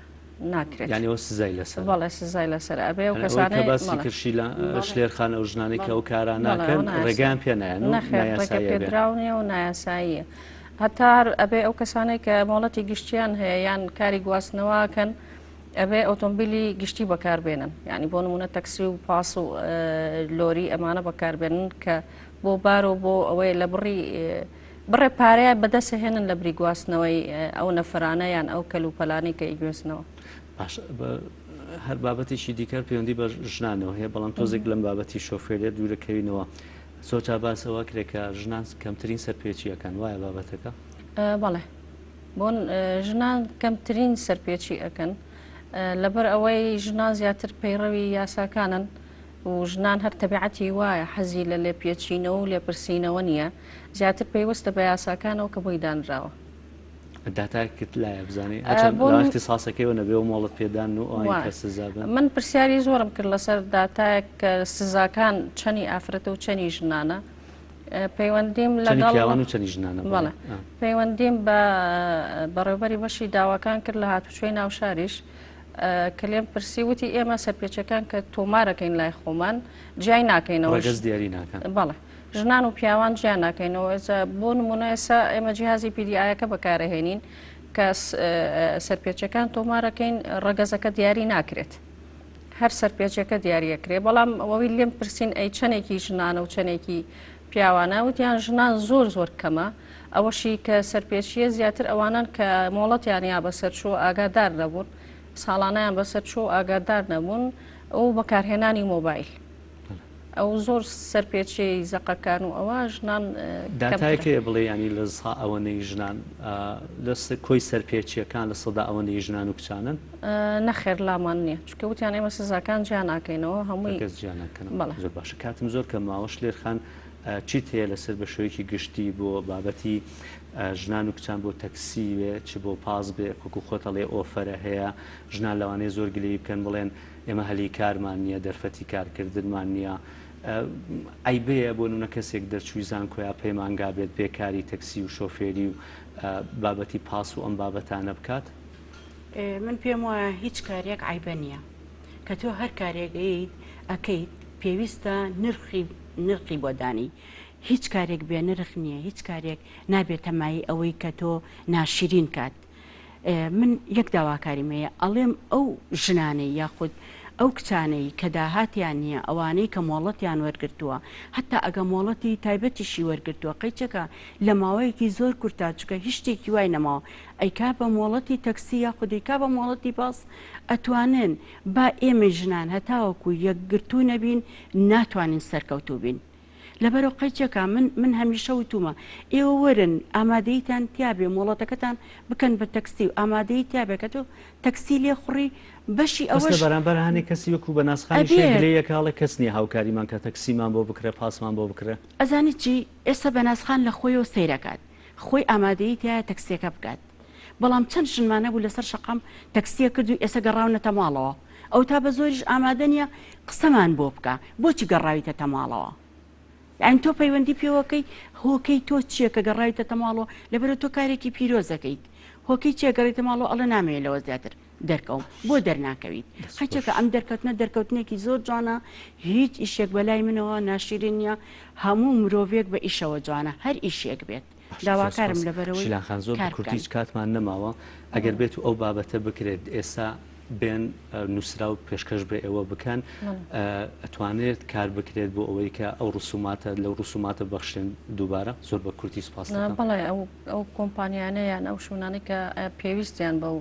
ناکرێت یانیەوە سزای لەسەر بەڵێ سزای لەسەر ئەبێ و کەسانەی باسی کرشی لە شلێرخانە و ژنانی کە ئەو کاران ناکەن ڕێگەیان پێ نایەنڕێگە پێدراونیە و نایاساییە هەتار ئەبێ ئەو کەسانەی کە مۆڵەتی گشتیان هەیە یان کاری گواستنەوەکەن ئەبێ ئۆتۆمبیلی گشتی بەکاربێنن یعنی بۆ نمونە تەکسی و پاس و لۆری ئەمانە بەکاربێنن کە بۆ بار و بۆ ئەوەی لە بڕێ پارەیە بەدەسە هێنن لە بری گواستنەوەی ئەو نەفرانە یان ئەو کەلوپەلانی کە ئیگوێستنەوە. هەر بابەتێکی دیکار پەیوەندی بە ژنانەوە هەیە بەڵام تۆزێک لەم بابەتی شۆفێرێ دوورەکەوینەوە سۆچا باسەوە کرێکە ژنان کەمترین سەرپێچیەکان وایە بابەتەکە؟ بەڵێ بۆن ژنان کەمترین سەرپێچی ئەەکەن لەبەر ئەوەی ژنان زیاتر پەیڕەوی یاساکانن و ژنان هەر تەبیعەتی وایە حەزی لە لێپێچینەوە و لێپرسینەوە نییە زیاتر پێیوەستە بە یاساکانەوە کە بۆی دانراوە. داتاکت لایە بزانانی اختصاسەکەیەوە نەبێ و مۆڵەت پێدان و ئەوانکە سزا بن. من پرسیاری زۆرم کرد لەسەر داتایەک کە سزاکان چەنی ئافرەتە و چەنی ژنانە پەیوەندیم لەگەڵ بەڵێ پەیوەندیم بە بەڕێوەبەری بەشی داواکان کرد لە هاتوچۆی ناوشاریش کە لێم پرسی وتی ئێمە سەرپێچەکان کە تۆمارەکەین لای خۆمان جیای ناکەینەوە دیاری ناکەن. بەڵێ ژنان و پیاوان جیان ناکەینەوە بۆ نمونە ئێستا ئێمە جیهازی پیدیایەکە بەکارەهێنین کە سەرپێچەکان تۆمارەکەین ڕەگەزەکە دیاری ناکرێت هەر سەرپێچەکە دیاریەکرێ بەڵام ئەوەی لێم پرسین ئەی چەندێکی ژنانە و چەندێکی پیاوانە وتیان ژنان زۆر زۆر کەمە ئەوەشی کە سەرپێچیە زیاتر ئەوانن کە مۆڵەتیان یا بەسەرچوو ئاگادار نەبوون ساڵانیان بەسەرچوو ئاگادار نەبوون ئەو بەکارهێنانی مۆبایل ئەو زۆر سەرپێچی زەقەکان و ئەوە ژنان داتایەکەیە بڵێ ینی لە زها ئەوەنەی ژنان لە کۆی سەرپێچیەکان لە سەدا ئەوەندەی ژنان و کچانن نەخێر لامان نییە چکە وتیان ئێمە سزاکان جیان ناکەینەوە هەمووی کەس جیانەکەن زۆر باشە کاتم زۆر کە ماوەش لێرخان چیت هەیە لەسەر بە شێوەیەکی گشتی بۆ بابەتی ژنان و کچان بۆ تەکسی وێ چ بۆ پاس بێ وەکو خۆتەڵێ ئۆفەرە هەیە ژنان لەوانەیە زۆر گلەی بکەن بڵێن ئێمە هەلی کارمان نییە دەرفەتی کارکردنمان نییە ئەیبەیە بۆ نونە کەسێک دەرچووی زانکۆیا پەیمانگا بێت بێکاری تەکسی و شۆفێری و بابەتی پاس و ئەم بابەتانە بکات من پێم وایە هیچ کارێک عیبە نییە کە تۆ هەر کارێکیت ئەەکەیت پێویستە نرخی بۆ دانی هیچ کارێک بێ نرخ نییە هیچ کارێک نابێت تەمایی ئەوەی کە تۆ ناشرین کات من یەک داواکاری مەیە ئەڵێم ئەو ژنانەی یاخود ئەو کچانەی کە داهاتیان نییە ئەوانەی کە مۆڵەتیان وەرگرتووە حتا ئەگە مۆڵەتی تایبەتیشی وەرگرتووە قەیچەکە لە ماوەیەکی زۆر کورتاچکە هیچ شتێکی وای نەماوە ئەیکا بە مۆڵەتی تەکسی یاخودیکا بە مۆڵەتی باس ئەتوانن با ئێمە ژنان هەتاوەکو یەکگرتو نەبین ناتوانین سەرکەوتوو بین لەبەرەوە قەیچەکە من هەمیشە وتومە ئێوە وەرن ئامادەیتان تیاابێ مۆڵەتەکەتان بکەن بە تەکسی و ئامادەی تیاابێکە تۆ تەکسی لێ خوڕی بەشی ئەوە بەرامبەر هەنێک کەسی وەکو بە ناسخانی یەکاڵە کەس نیە هاوکاریمان کە تەکسیمان بۆ بکرێ پاسمان بۆ بکرێ ئەزانی چی ئێستا بە ناسخان لە خۆیەوە سیرەکات خۆی ئامادەی تایە تەکسیەکە بکات بەڵام چەند ژنمانە بوو لەسەر شەقام تەکسیە کرد و ئێستا گەڕاونەتە ماڵەوە ئەو تا بە زۆریش ئامادە نیە قسەمان بۆ بکە بۆچی گەڕاویتە تەماڵەوە ئەین تۆ پەیوەندی پێوەکەی هۆکەی تۆ چییە کە گەڕاویتە تەماڵەوە لەبەرە تۆ کارێکی پیرۆزەکەیت هۆکەی چیە گەڕیتە ماڵەوە ئەڵە نامەیە لەوە زیاتر دەرکەوم بۆ دەرناکەویت خەچەکە ئەم دەرکەوتنێکی زۆر جوانە هیچ ئیشێک بەلای منەوە ناشرین نیە هەموو مرۆڤێک بە ئیشەوە جوانە هەر ئیشێک بێت داواکارم لەبەرەوەی شیلانخان زۆر کورتیش کاتمان نەماوە ئەگەر بێت و ئەو بابەتە بکرێت ئێستا بێن نووسرا و پێشکەش بێ ئێوە بکەن ئەتوانێت کار بکرێت بۆ ئەوەی کە ئەو ڕسوماتە لەو ڕسوماتە بەخشێن دووبارە زۆر بە کورتی سپاس بەڵێ ئەو کۆمپانیانەیان ئەو شوونانی کە پێویستیان بەو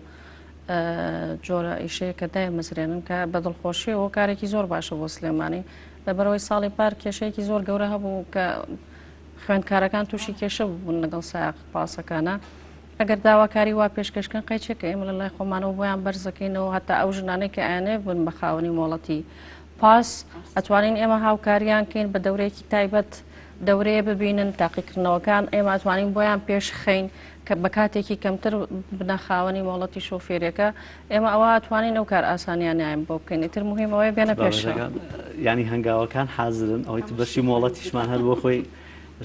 جۆرە ئیشەیە کە دای مەسرێنن کە بە دڵخۆشیەوە کارێکی زۆر باشە بۆ سلێمانی لەبەرەوەی ساڵی پار کێشەیەکی زۆر گەورە هەبوو کە خوێندکارەکان تووشی کێشە بوون لەگەڵ سایق پاسەکانە ئەگەر داواکاری وا پێشکەشکن قەیچێکە ئێمە لە لای خۆمانەوە بۆیان بەرزەکەینەوە هەتا ئەو ژنانەی کە ئاێنێ بن بە خاوەنی مۆڵەتی پاس ئەتوانین ئێمە هاوکاریان کەین بە دەورەیەکی تایبەت دەورەیە ببینن تاقیکردنەوەکان ئێمە ئەتوانین بۆیان پێش خەین کە بە کاتێکی کەمتر بنەخاوەنی مۆڵەتی شۆفێرەکە ئێمە ئەوە ئەتوانین ئەو کار ئاسانیانیان بۆ بکەین ئیتر مهمەوەی بێنە پێش ینی هەنگاوەکان حازرن ئەوەی بەشی مۆڵەتیشمان هەر بۆ خۆی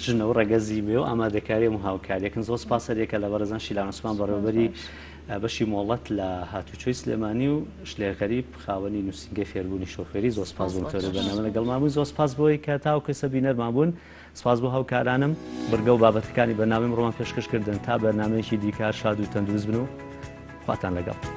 ژنە و ڕێگەزی بێ و ئامادەکاری و هاوکاریەکەن زۆر سپاسەرێکە لە بەرەزان شیلان عوسمان بەڕێوەبەری بەشی مۆڵەت لە هاتوچۆی سلێمانی و شلێغەریب خاوەنی نووسینگەی فێربوونی شۆفێری زۆر سپاس بوون تۆرە بەنامە لەگەڵمان بوون زۆر سپاس بۆی کە تاو کەسە بینەرمان بوون سپاس بۆ هاوکارانم بەرگە و بابەتەکانی بەنامەی ڕۆمان پێشکەشکردن تا بەرنامەیەکی دیکار شاد و تەندروست بن و خواتان لەگەڵ